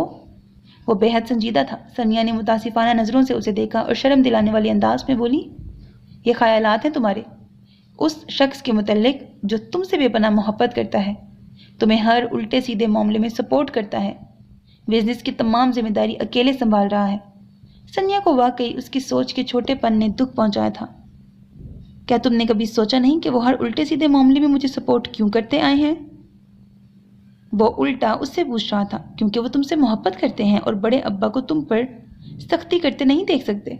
وہ بے حد سنجیدہ تھا۔ سنیا نے متاسفانہ نظروں سے اسے دیکھا اور شرم دلانے والے انداز میں بولی، یہ خیالات ہیں تمہارے اس شخص کے متعلق جو تم سے بے پناہ محبت کرتا ہے، تمہیں ہر الٹے سیدھے معاملے میں سپورٹ کرتا ہے، بزنس کی تمام ذمہ داری اکیلے سنبھال رہا ہے۔ سنیا کو واقعی اس کی سوچ کے چھوٹے پن نے دکھ پہنچایا تھا۔ کیا تم نے کبھی سوچا نہیں کہ وہ ہر الٹے سیدھے معاملے میں مجھے سپورٹ کیوں کرتے آئے ہیں؟ وہ الٹا اس سے پوچھ رہا تھا، کیونکہ وہ تم سے محبت کرتے ہیں اور بڑے ابا کو تم پر سختی کرتے نہیں دیکھ سکتے۔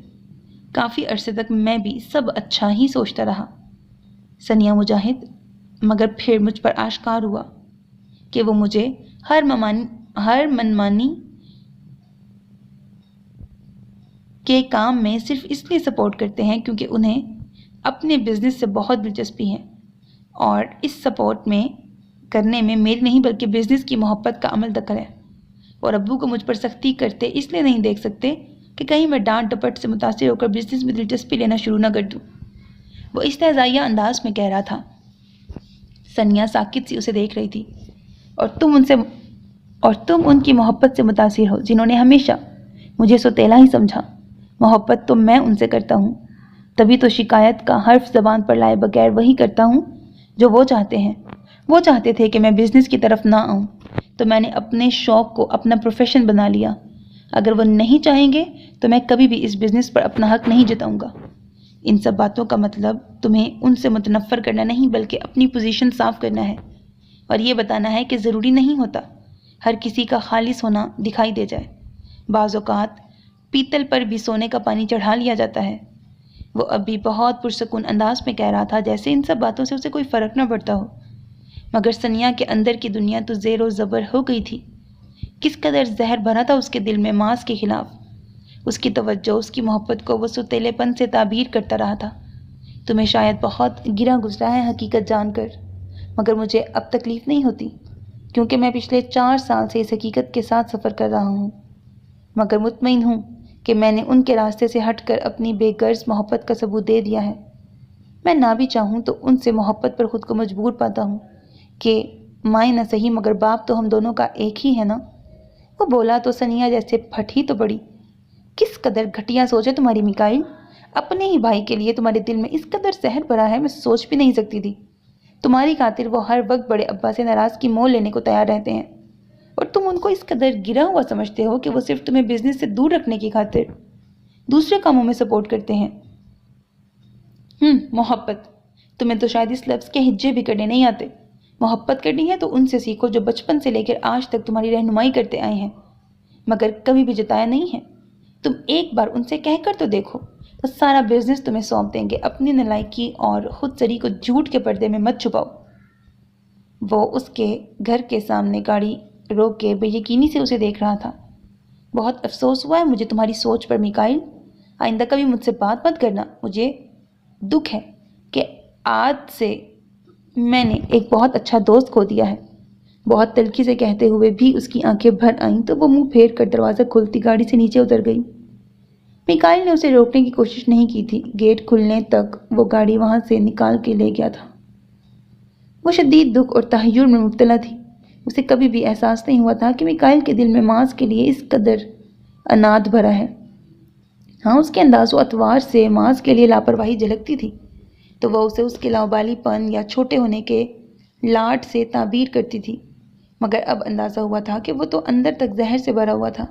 کافی عرصے تک میں بھی سب اچھا ہی سوچتا رہا سنیا مجاہد، مگر پھر مجھ پر آشکار ہوا کہ وہ مجھے ہر منمانی کے کام میں صرف اس لیے سپورٹ کرتے ہیں کیونکہ انہیں اپنے بزنس سے بہت دلچسپی ہے، اور اس سپورٹ میں کرنے میں میری نہیں بلکہ بزنس کی محبت کا عمل دخل ہے۔ اور ابو کو مجھ پر سختی کرتے اس لیے نہیں دیکھ سکتے کہ کہیں میں ڈانٹ ڈپٹ سے متاثر ہو کر بزنس میں دلچسپی لینا شروع نہ کر دوں، وہ استہزائیہ انداز میں کہہ رہا تھا۔ سنیا ساکت سی اسے دیکھ رہی تھی۔ اور تم ان کی محبت سے متاثر ہو جنہوں نے ہمیشہ مجھے سوتیلا ہی سمجھا۔ محبت تو میں ان سے کرتا ہوں، تبھی تو شکایت کا حرف زبان پر لائے بغیر وہی کرتا ہوں جو وہ چاہتے ہیں۔ وہ چاہتے تھے کہ میں بزنس کی طرف نہ آؤں، تو میں نے اپنے شوق کو اپنا پروفیشن بنا لیا۔ اگر وہ نہیں چاہیں گے تو میں کبھی بھی اس بزنس پر اپنا حق نہیں جتاؤں گا۔ ان سب باتوں کا مطلب تمہیں ان سے متنفر کرنا نہیں بلکہ اپنی پوزیشن صاف کرنا ہے، اور یہ بتانا ہے کہ ضروری نہیں ہوتا ہر کسی کا خالص ہونا دکھائی دے جائے۔ بعض اوقات پیتل پر بھی سونے کا پانی چڑھا لیا جاتا ہے۔ وہ ابھی بہت پرسکون انداز میں کہہ رہا تھا جیسے ان سب باتوں سے اسے کوئی فرق نہ پڑتا ہو، مگر سنیا کے اندر کی دنیا تو زیر و زبر ہو گئی تھی۔ کس قدر زہر بھرا تھا اس کے دل میں ماس کے خلاف۔ اس کی توجہ، اس کی محبت کو وہ سوتیلے پن سے تعبیر کرتا رہا تھا۔ تمہیں شاید بہت گرا گزرا ہے حقیقت جان کر، مگر مجھے اب تکلیف نہیں ہوتی، کیونکہ میں پچھلے 4 سال سے اس حقیقت کے ساتھ سفر کر رہا ہوں، مگر مطمئن ہوں کہ میں نے ان کے راستے سے ہٹ کر اپنی بے غرض محبت کا ثبوت دے دیا ہے۔ میں نہ بھی چاہوں تو ان سے محبت پر خود کو مجبور پاتا ہوں کہ مائیں نہ صحیح مگر باپ تو ہم دونوں کا ایک ہی ہے نا۔ وہ بولا تو سنیا جیسے پھٹ ہی تو پڑی۔ کس قدر گھٹیا سوچ ہے تمہاری میکائل، اپنے ہی بھائی کے لیے تمہارے دل میں اس قدر زہر بھرا ہے، میں سوچ بھی نہیں سکتی تھی۔ تمہاری خاطر وہ ہر وقت بڑے ابا سے ناراضگی مول لینے کو تیار رہتے ہیں، اور تم ان کو اس قدر گرا ہوا سمجھتے ہو کہ وہ صرف تمہیں بزنس سے دور رکھنے کی خاطر دوسرے کاموں میں سپورٹ کرتے ہیں۔ محبت، تمہیں تو شاید اس لفظ کے ہجے بھی کرنے نہیں آتے۔ محبت کرنی ہے تو ان سے سیکھو جو بچپن سے لے کر آج تک تمہاری رہنمائی کرتے آئے ہیں، مگر کبھی بھی جتایا نہیں ہے۔ تم ایک بار ان سے کہہ کر تو دیکھو، وہ سارا بزنس تمہیں سونپ دیں گے۔ اپنی نالائکی اور خود سری کو جھوٹ کے پردے میں مت چھپاؤ۔ وہ اس کے گھر کے سامنے گاڑی روک کے بے یقینی سے اسے دیکھ رہا تھا۔ بہت افسوس ہوا ہے مجھے تمہاری سوچ پر میکائل، آئندہ کبھی مجھ سے بات مت کرنا۔ مجھے دکھ ہے کہ آج سے میں نے ایک بہت اچھا دوست کھو دیا ہے۔ بہت تلخی سے کہتے ہوئے بھی اس کی آنکھیں بھر آئیں تو وہ منہ پھیر کر دروازہ کھولتی گاڑی سے نیچے اتر گئی۔ میکائل نے اسے روکنے کی کوشش نہیں کی تھی، گیٹ کھلنے تک وہ گاڑی وہاں سے نکال کے لے گیا تھا۔ وہ شدید دکھ اور تحیر میں مبتلا تھی۔ اسے کبھی بھی احساس نہیں ہوا تھا کہ میکائل کے دل میں ماس کے لیے اس قدر اناد بھرا ہے۔ ہاں، اس کے انداز و اطوار سے ماس کے لیے لاپرواہی جھلکتی تھی، تو وہ اسے اس کے لاؤبالی پن یا چھوٹے ہونے کے لاڈ سے تعبیر کرتی تھی، مگر اب اندازہ ہوا تھا کہ وہ تو اندر تک زہر سے بھرا ہوا تھا،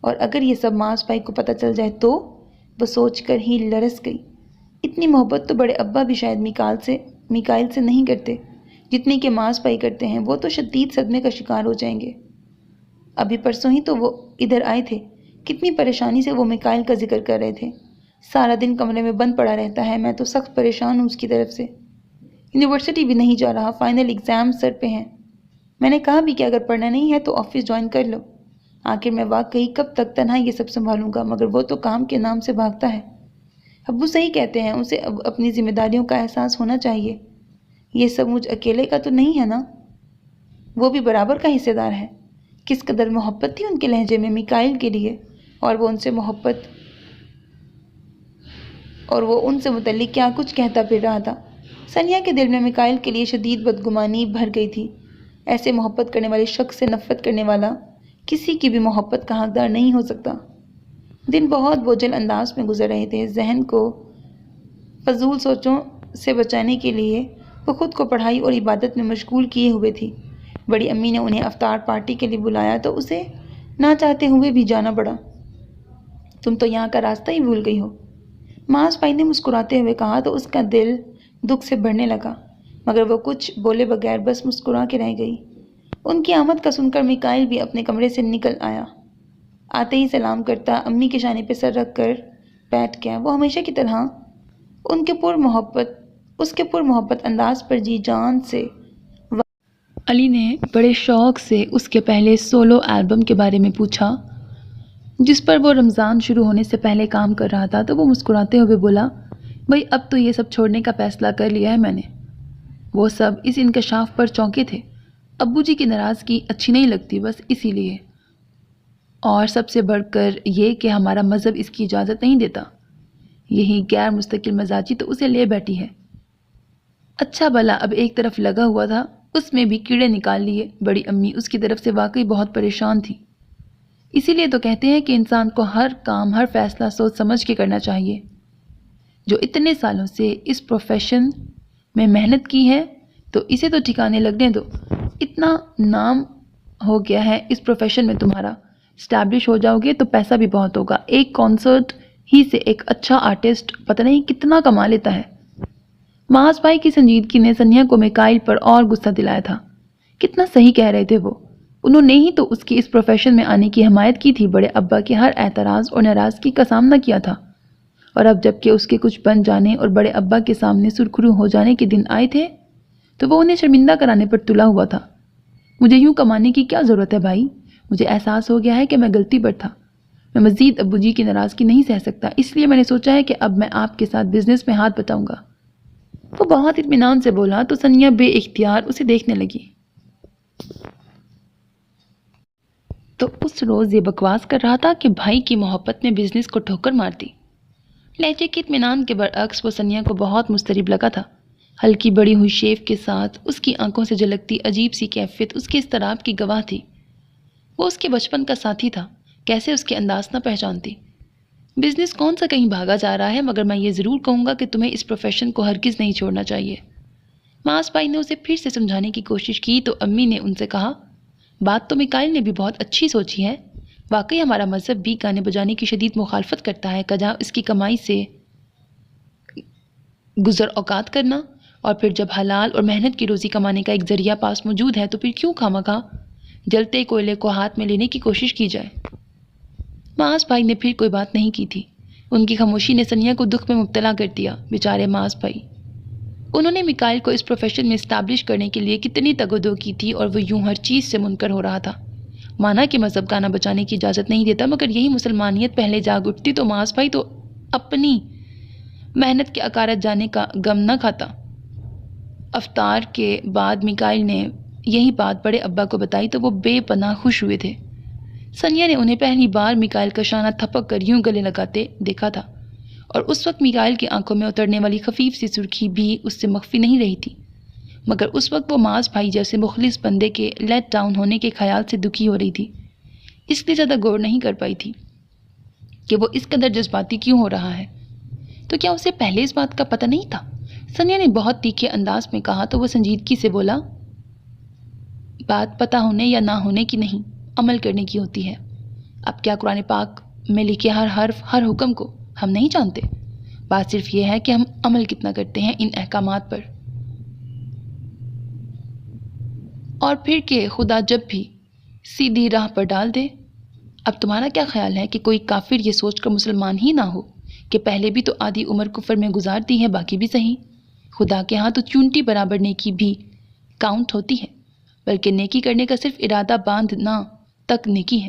اور اگر یہ سب ماس بھائی کو پتہ چل جائے تو وہ سوچ کر ہی لرز گئی۔ اتنی محبت تو بڑے ابا بھی شاید میکائل سے نہیں کرتے جتنی کہ ماس بھائی کرتے ہیں۔ وہ تو شدید صدمے کا شکار ہو جائیں گے۔ ابھی پرسوں ہی تو وہ ادھر آئے تھے، کتنی پریشانی سے وہ میکائل کا ذکر کر رہے تھے۔ سارا دن کمرے میں بند پڑا رہتا ہے، میں تو سخت پریشان ہوں اس کی طرف سے۔ یونیورسٹی بھی نہیں جا رہا، فائنل ایگزام سر پہ ہیں۔ میں نے کہا بھی کہ اگر پڑھنا نہیں ہے تو آفس جوائن کر لو۔ آخر میں واقعی کب تک تنہا یہ سب سنبھالوں گا، مگر وہ تو کام کے نام سے بھاگتا ہے۔ ابو صحیح کہتے ہیں، اسے اب اپنی ذمہ داریوں کا احساس ہونا چاہیے. یہ سب مجھ اکیلے کا تو نہیں ہے نا؟ وہ بھی برابر کا حصے دار ہے. کس قدر محبت تھی ان کے لہجے میں میکائل کے لیے، اور وہ ان سے متعلق کیا کچھ کہتا پھر رہا تھا. سنیا کے دل میں میکائل کے لیے شدید بدگمانی بھر گئی تھی. ایسے محبت کرنے والے شخص سے نفرت کرنے والا کسی کی بھی محبت کا حقدار نہیں ہو سکتا. دن بہت بوجھل انداز میں گزر رہے تھے. ذہن کو فضول سوچوں سے بچانے کے لیے وہ خود کو پڑھائی اور عبادت میں مشغول کیے ہوئے تھی. بڑی امی نے انہیں افطار پارٹی کے لیے بلایا تو اسے نہ چاہتے ہوئے بھی جانا پڑا. تم تو یہاں کا راستہ ہی بھول گئی ہو، معاذ بھائی نے مسکراتے ہوئے کہا تو اس کا دل دکھ سے بھرنے لگا، مگر وہ کچھ بولے بغیر بس مسکرا کے رہ گئی. ان کی آمد کا سن کر میکائل بھی اپنے کمرے سے نکل آیا. آتے ہی سلام کرتا امی کے شانے پہ سر رکھ کر بیٹھ گیا. وہ ہمیشہ کی طرح اس کے پر محبت انداز پر جی جان سے. علی نے بڑے شوق سے اس کے پہلے سولو البم کے بارے میں پوچھا جس پر وہ رمضان شروع ہونے سے پہلے کام کر رہا تھا تو وہ مسکراتے ہوئے بولا، بھئی اب تو یہ سب چھوڑنے کا فیصلہ کر لیا ہے میں نے. وہ سب اس انکشاف پر چونکے تھے. ابو جی کی ناراضگی اچھی نہیں لگتی بس اسی لیے، اور سب سے بڑھ کر یہ کہ ہمارا مذہب اس کی اجازت نہیں دیتا. یہی غیر مستقل مزاجی تو اسے لے بیٹھی ہے. اچھا بھلا اب ایک طرف لگا ہوا تھا اس میں بھی کیڑے نکال لیے. بڑی امی اس کی طرف سے واقعی بہت پریشان تھی. اسی لیے تو کہتے ہیں کہ انسان کو ہر کام ہر فیصلہ سوچ سمجھ کے کرنا چاہیے. جو اتنے سالوں سے اس پروفیشن میں محنت کی ہے تو اسے تو ٹھکانے لگنے دو. اتنا نام ہو گیا ہے اس پروفیشن میں تمہارا، اسٹیبلش ہو جاؤ گے تو پیسہ بھی بہت ہوگا. ایک کانسرٹ ہی سے ایک اچھا آرٹسٹ پتہ نہیں کتنا کما لیتا ہے. معاذ بھائی کی سنجیدگی نے سنیا کو میکائل پر اور غصہ دلایا تھا. کتنا صحیح کہہ رہے تھے وہ. انہوں نے ہی تو اس کی اس پروفیشن میں آنے کی حمایت کی تھی. بڑے ابا کے ہر اعتراض اور ناراضگی کا سامنا کیا تھا، اور اب جب کہ اس کے کچھ بن جانے اور بڑے ابا کے سامنے سرخرو ہو جانے کے دن آئے تھے تو وہ انہیں شرمندہ کرانے پر تلا ہوا تھا. مجھے یوں کمانے کی کیا ضرورت ہے بھائی؟ مجھے احساس ہو گیا ہے کہ میں غلطی پر تھا. میں مزید ابو جی کی ناراضگی نہیں سہ سکتا، اس لیے میں نے سوچا ہے کہ اب میں آپ کے ساتھ بزنس میں ہاتھ بٹاؤں گا. وہ بہت اطمینان سے بولا تو سنیا بے اختیار اسے دیکھنے لگی. تو اس روز یہ بکواس کر رہا تھا کہ بھائی کی محبت نے بزنس کو ٹھوکر مار دی. لہجے کے اطمینان کے برعکس وہ سنیا کو بہت مضطرب لگا تھا. ہلکی بڑی ہوئی شیف کے ساتھ اس کی آنکھوں سے جھلکتی عجیب سی کیفیت اس کے اضطراب کی گواہ تھی. وہ اس کے بچپن کا ساتھی تھا، کیسے اس کے انداز نہ پہچانتی. بزنس کون سا کہیں بھاگا جا رہا ہے، مگر میں یہ ضرور کہوں گا کہ تمہیں اس پروفیشن کو ہرگز نہیں چھوڑنا چاہیے. معاذ بھائی نے اسے پھر سے سمجھانے کی کوشش کی تو امی نے ان سے کہا، بات تو میکائل نے بھی بہت اچھی سوچی ہے. واقعی ہمارا مذہب بھی گانے بجانے کی شدید مخالفت کرتا ہے. کجا اس کی کمائی سے گزر اوقات کرنا، اور پھر جب حلال اور محنت کی روزی کمانے کا ایک ذریعہ پاس موجود ہے تو پھر کیوں خواہ جلتے کوئلے کو ہاتھ میں لینے کی کوشش کی جائے. معاذ بھائی نے پھر کوئی بات نہیں کی تھی. ان کی خاموشی نے سنیا کو دکھ میں مبتلا کر دیا. بیچارے معاذ بھائی، انہوں نے میکائل کو اس پروفیشن میں اسٹیبلش کرنے کے لیے کتنی تگودو کی تھی اور وہ یوں ہر چیز سے منکر ہو رہا تھا. مانا کہ مذہب گانا بجانے کی اجازت نہیں دیتا، مگر یہی مسلمانیت پہلے جاگ اٹھتی تو معاذ بھائی تو اپنی محنت کے اکارت جانے کا غم نہ کھاتا. افطار کے بعد میکائل نے یہی بات بڑے ابا کو بتائی تو وہ بے پناہ خوش ہوئے تھے. سنیا نے انہیں پہلی بار میکائل کا شانہ تھپک کر یوں گلے لگاتے دیکھا تھا، اور اس وقت میکائل کی آنکھوں میں اترنے والی خفیف سی سرخی بھی اس سے مخفی نہیں رہی تھی. مگر اس وقت وہ معاذ بھائی جیسے مخلص بندے کے لیٹ ڈاؤن ہونے کے خیال سے دکھی ہو رہی تھی. اس لیے زیادہ غور نہیں کر پائی تھی کہ وہ اس قدر جذباتی کیوں ہو رہا ہے. تو کیا اسے پہلے اس بات کا پتہ نہیں تھا؟ سنیا نے بہت تیکھے انداز میں کہا تو وہ سنجیدگی سے بولا، بات پتہ ہونے یا نہ ہونے کی نہیں، عمل کرنے کی ہوتی ہے. اب کیا قرآن پاک میں لکھے ہر حرف ہر حکم کو ہم نہیں جانتے؟ بات صرف یہ ہے کہ ہم عمل کتنا کرتے ہیں ان احکامات پر. اور پھر کہ خدا جب بھی سیدھی راہ پر ڈال دے. اب تمہارا کیا خیال ہے کہ کوئی کافر یہ سوچ کر مسلمان ہی نہ ہو کہ پہلے بھی تو آدھی عمر کفر میں گزار دی ہے، باقی بھی صحیح. خدا کے ہاں تو چونٹی برابر نیکی بھی کاؤنٹ ہوتی ہے، بلکہ نیکی کرنے کا صرف ارادہ باندھنا تک نیکی ہے.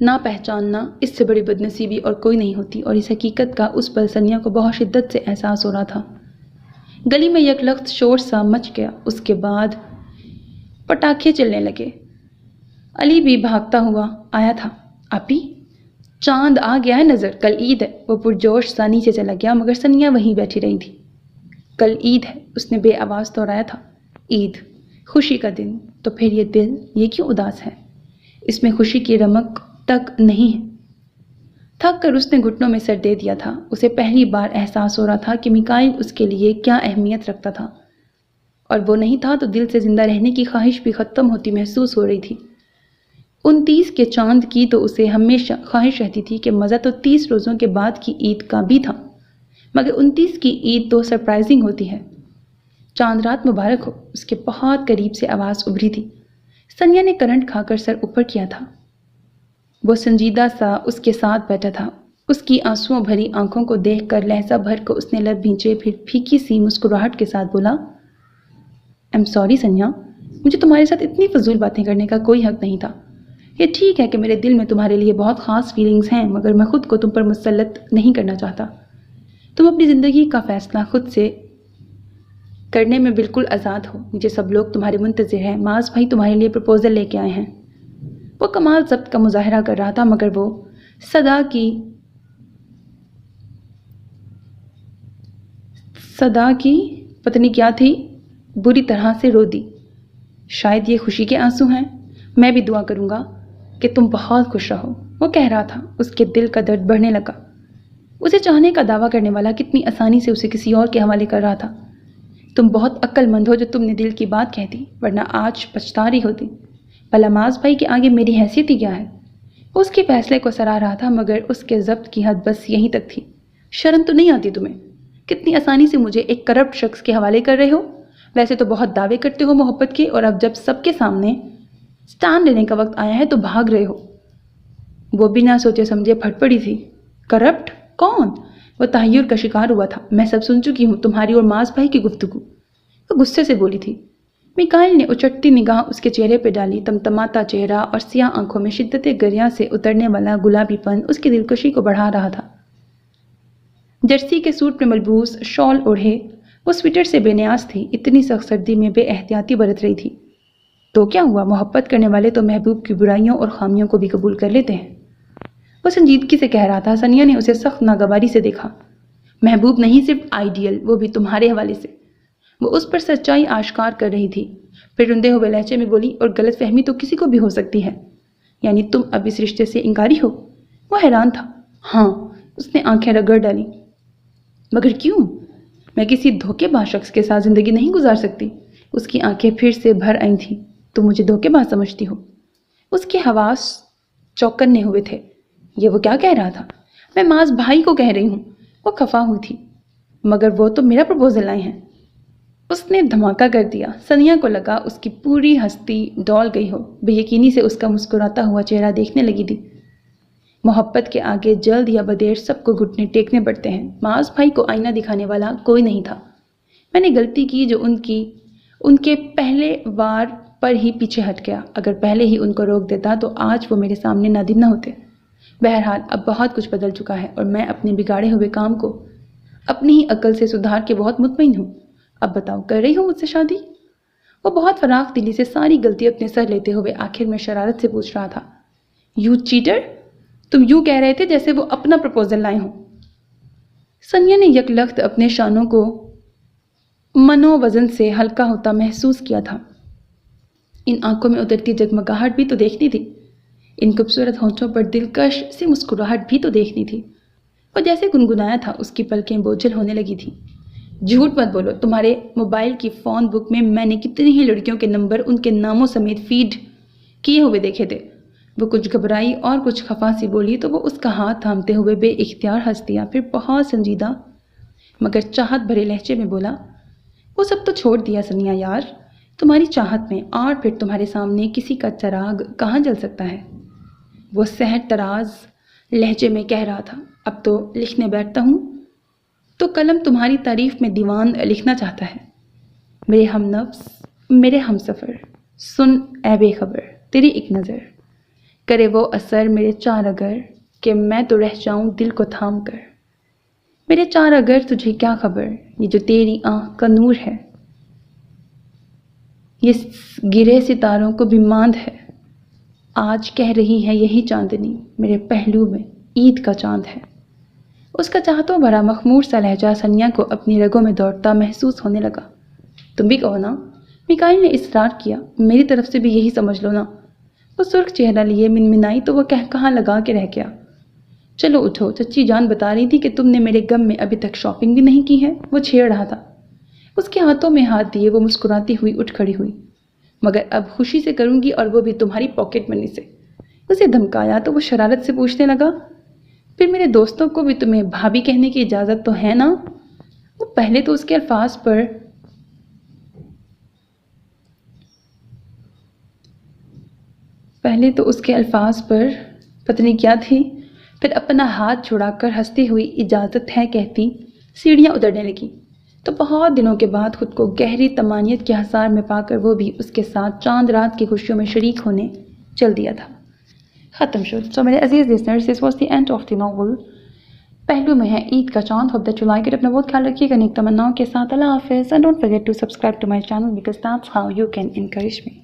نہ پہچاننا اس سے بڑی بدنصیبی اور کوئی نہیں ہوتی، اور اس حقیقت کا اس پر سنیا کو بہت شدت سے احساس ہو رہا تھا۔ گلی میں یک لخت شور سا مچ گیا، اس کے بعد پٹاخے چلنے لگے۔ علی بھی بھاگتا ہوا آیا تھا۔ آپی، چاند آ گیا ہے نظر، کل عید ہے۔ وہ پرجوش سا نیچے چلا گیا، مگر سنیا وہیں بیٹھی رہی تھی۔ کل عید ہے، اس نے بے آواز دہرایا تھا۔ عید، خوشی کا دن، تو پھر یہ دل یہ کیوں اداس ہے؟ اس میں خوشی کی رمق تک نہیں ہے۔ تھک کر اس نے گھٹنوں میں سر دے دیا تھا۔ اسے پہلی بار احساس ہو رہا تھا کہ میکائل اس کے لیے کیا اہمیت رکھتا تھا، اور وہ نہیں تھا تو دل سے زندہ رہنے کی خواہش بھی ختم ہوتی محسوس ہو رہی تھی۔ 29 کے چاند کی تو اسے ہمیشہ خواہش رہتی تھی کہ مزہ تو 30 روزوں کے بعد کی عید کا بھی تھا، مگر 29 کی عید تو سرپرائزنگ ہوتی ہے۔ چاند رات مبارک ہو، اس کے بہت قریب سے آواز ابھری تھی۔ سنیا نے کرنٹ کھا کر سر اوپر کیا تھا۔ وہ سنجیدہ سا اس کے ساتھ بیٹھا تھا۔ اس کی آنسوؤں بھری آنکھوں کو دیکھ کر لہجہ بھر کو اس نے لب بھینچے، پھر پھیکی سی مسکراہٹ کے ساتھ بولا، I'm sorry سنیا، مجھے تمہارے ساتھ اتنی فضول باتیں کرنے کا کوئی حق نہیں تھا۔ یہ ٹھیک ہے کہ میرے دل میں تمہارے لیے بہت خاص فیلنگز ہیں، مگر میں خود کو تم پر مسلط نہیں کرنا چاہتا۔ تم اپنی زندگی کا فیصلہ خود سے کرنے میں بالکل آزاد ہو۔ مجھے سب لوگ تمہارے منتظر ہیں۔ معاذ بھائی تمہارے لیے پرپوزل لے کے آئے ہیں۔ وہ کمال ضبط کا مظاہرہ کر رہا تھا، مگر وہ صدا کی پتہ نہیں کیا تھی، بری طرح سے رو دی۔ شاید یہ خوشی کے آنسو ہیں۔ میں بھی دعا کروں گا کہ تم بہت خوش رہو، وہ کہہ رہا تھا۔ اس کے دل کا درد بڑھنے لگا۔ اسے چاہنے کا دعویٰ کرنے والا کتنی آسانی سے اسے کسی اور کے حوالے کر رہا تھا۔ تم بہت عقل مند ہو جو تم نے دل کی بات کہہ دی، ورنہ آج پچھتا رہی ہوتی۔ بھلا معاذ بھائی کے آگے میری حیثیت ہی کیا ہے؟ وہ اس کے فیصلے کو سراہ رہا تھا، مگر اس کے ضبط کی حد بس یہیں تک تھی۔ شرم تو نہیں آتی تمہیں؟ کتنی آسانی سے مجھے ایک کرپٹ شخص کے حوالے کر رہے ہو۔ ویسے تو بہت دعوے کرتے ہو محبت کے، اور اب جب سب کے سامنے سٹینڈ لینے کا وقت آیا ہے تو بھاگ رہے ہو۔ وہ بنا سوچے سمجھے پھٹ پڑی تھی۔ کرپٹ؟ کون؟ وہ تحیر کا شکار ہوا تھا۔ میں سب سن چکی ہوں، تمہاری اور معاذ بھائی کی گفتگو۔ وہ غصے سے بولی تھی۔ میکائل نے اچٹتی نگاہ اس کے چہرے پہ ڈالی۔ تمتماتا چہرہ اور سیاہ آنکھوں میں شدت گریہ سے اترنے والا گلابی پن اس کی دلکشی کو بڑھا رہا تھا۔ جرسی کے سوٹ پہ ملبوس شال اوڑھے وہ سویٹر سے بے نیاز تھی، اتنی سخت سردی میں بے احتیاطی برت رہی تھی۔ تو کیا ہوا؟ محبت کرنے والے تو محبوب کی برائیوں اور خامیوں کو بھی قبول کر لیتے ہیں، وہ سنجیدگی سے کہہ رہا تھا۔ سنیا نے اسے سخت ناگواری سے دیکھا۔ محبوب نہیں، صرف آئیڈیل، وہ بھی تمہارے حوالے سے۔ وہ اس پر سچائی آشکار کر رہی تھی، پھر رندے ہوئے لہجے میں بولی، اور غلط فہمی تو کسی کو بھی ہو سکتی ہے، یعنی تم اب اس رشتے سے انکاری ہو؟ وہ حیران تھا۔ ہاں، اس نے آنکھیں رگڑ ڈالی۔ مگر کیوں؟ میں کسی دھوکے باز شخص کے ساتھ زندگی نہیں گزار سکتی۔ اس کی آنکھیں پھر سے بھر آئی تھیں۔ تم مجھے دھوکے باز سمجھتی ہو؟ اس کے حواس چوکنے ہوئے تھے۔ یہ وہ کیا کہہ رہا تھا؟ میں معاذ بھائی کو کہہ رہی ہوں۔ وہ خفا ہوئی تھی۔ مگر وہ تو میرا پرپوزل لائے ہیں۔ اس نے دھماکہ کر دیا۔ سنیا کو لگا اس کی پوری ہستی ڈول گئی ہو، بے یقینی سے اس کا مسکراتا ہوا چہرہ دیکھنے لگی تھی۔ محبت کے آگے جلد یا بدیر سب کو گھٹنے ٹیکنے پڑتے ہیں۔ معاذ بھائی کو آئینہ دکھانے والا کوئی نہیں تھا۔ میں نے غلطی کی جو ان کے پہلے وار پر ہی پیچھے ہٹ گیا۔ اگر پہلے ہی ان کو روک دیتا تو آج وہ میرے سامنے نادم نہ ہوتے۔ بہرحال اب بہت کچھ بدل چکا ہے، اور میں اپنے بگاڑے ہوئے کام کو اپنی ہی عقل سے سدھار کے بہت مطمئن ہوں۔ اب بتاؤ، کر رہی ہوں مجھ سے شادی؟ وہ بہت فراخ دلی سے ساری غلطی اپنے سر لیتے ہوئے آخر میں شرارت سے پوچھ رہا تھا۔ You chatter! تم یوں کہہ رہے تھے جیسے وہ اپنا پرپوزل لائے ہوں۔ سنیا نے یک لخت اپنے شانوں کو منو وزن سے ہلکا ہوتا محسوس کیا تھا۔ ان آنکھوں میں اترتی جگمگاہٹ بھی تو دیکھنی تھی، ان خوبصورت ہونٹوں پر دلکش سی مسکراہٹ بھی تو دیکھنی تھی۔ وہ جیسے گنگنایا تھا، اس کی پلکیں بوجھل ہونے لگی تھیں۔ جھوٹ مت بولو، تمہارے موبائل کی فون بک میں میں نے کتنی ہی لڑکیوں کے نمبر ان کے ناموں سمیت فیڈ کیے ہوئے دیکھے تھے۔ وہ کچھ گھبرائی اور کچھ خفا سی بولی تو وہ اس کا ہاتھ تھامتے ہوئے بے اختیار ہنس دیا، پھر بہت سنجیدہ مگر چاہت بھرے لہجے میں بولا، وہ سب تو چھوڑ دیا سنیا یار، تمہاری چاہت میں، اور پھر تمہارے سامنے کسی کا چراغ کہاں جل سکتا ہے؟ وہ سحر تراز لہجے میں کہہ رہا تھا۔ اب تو لکھنے بیٹھتا ہوں تو قلم تمہاری تعریف میں دیوان لکھنا چاہتا ہے۔ میرے ہم نفس، میرے ہم سفر، سن اے بے خبر، تیری ایک نظر، کرے وہ اثر میرے چار اگر کہ میں تو رہ جاؤں دل کو تھام کر. میرے چار اگر تجھے کیا خبر یہ جو تیری آنکھ کا نور ہے، یہ گرے ستاروں کو بھی ماند ہے. آج کہہ رہی ہے یہی چاندنی میرے پہلو میں عید کا چاند ہے. اس کا چاہتوں بھرا مخمور سا لہجہ سنیا کو اپنی رگوں میں دوڑتا محسوس ہونے لگا. تم بھی کہو نا. میکائل نے اصرار کیا. میری طرف سے بھی یہی سمجھ لو نا. وہ سرخ چہرہ لیے منمنائی تو وہ کہاں لگا کے رہ گیا. چلو اٹھو، چچی جان بتا رہی تھی کہ تم نے میرے غم میں ابھی تک شاپنگ بھی نہیں کی ہے. وہ چھیڑ رہا تھا. اس کے ہاتھوں میں ہاتھ دیے وہ مسکراتی ہوئی اٹھ کھڑی ہوئی. مگر اب خوشی سے کروں گی اور وہ بھی تمہاری پاکٹ منی سے. اسے دھمکایا تو وہ شرارت سے پوچھنے لگا، پھر میرے دوستوں کو بھی تمہیں بھابھی کہنے کی اجازت تو ہے نا؟ وہ پہلے تو اس کے الفاظ پر پتہ کیا تھی، پھر اپنا ہاتھ چھڑا کر ہنستی ہوئی اجازت ہے کہتی سیڑھیاں اترنے لگی. تو بہت دنوں کے بعد خود کو گہری طمانینت کے حصار میں پا کر وہ بھی اس کے ساتھ چاند رات کی خوشیوں میں شریک ہونے چل دیا تھا. ختم شد. تو میرے عزیز listeners, this was the end of the novel. پہلو میں ہے عید کا چاند. hope that you like it. اپنا بہت خیال رکھیے گا نیک تمناؤں کے ساتھ. اللہ حافظ. and don't forget to subscribe to my channel because that's how you can encourage me.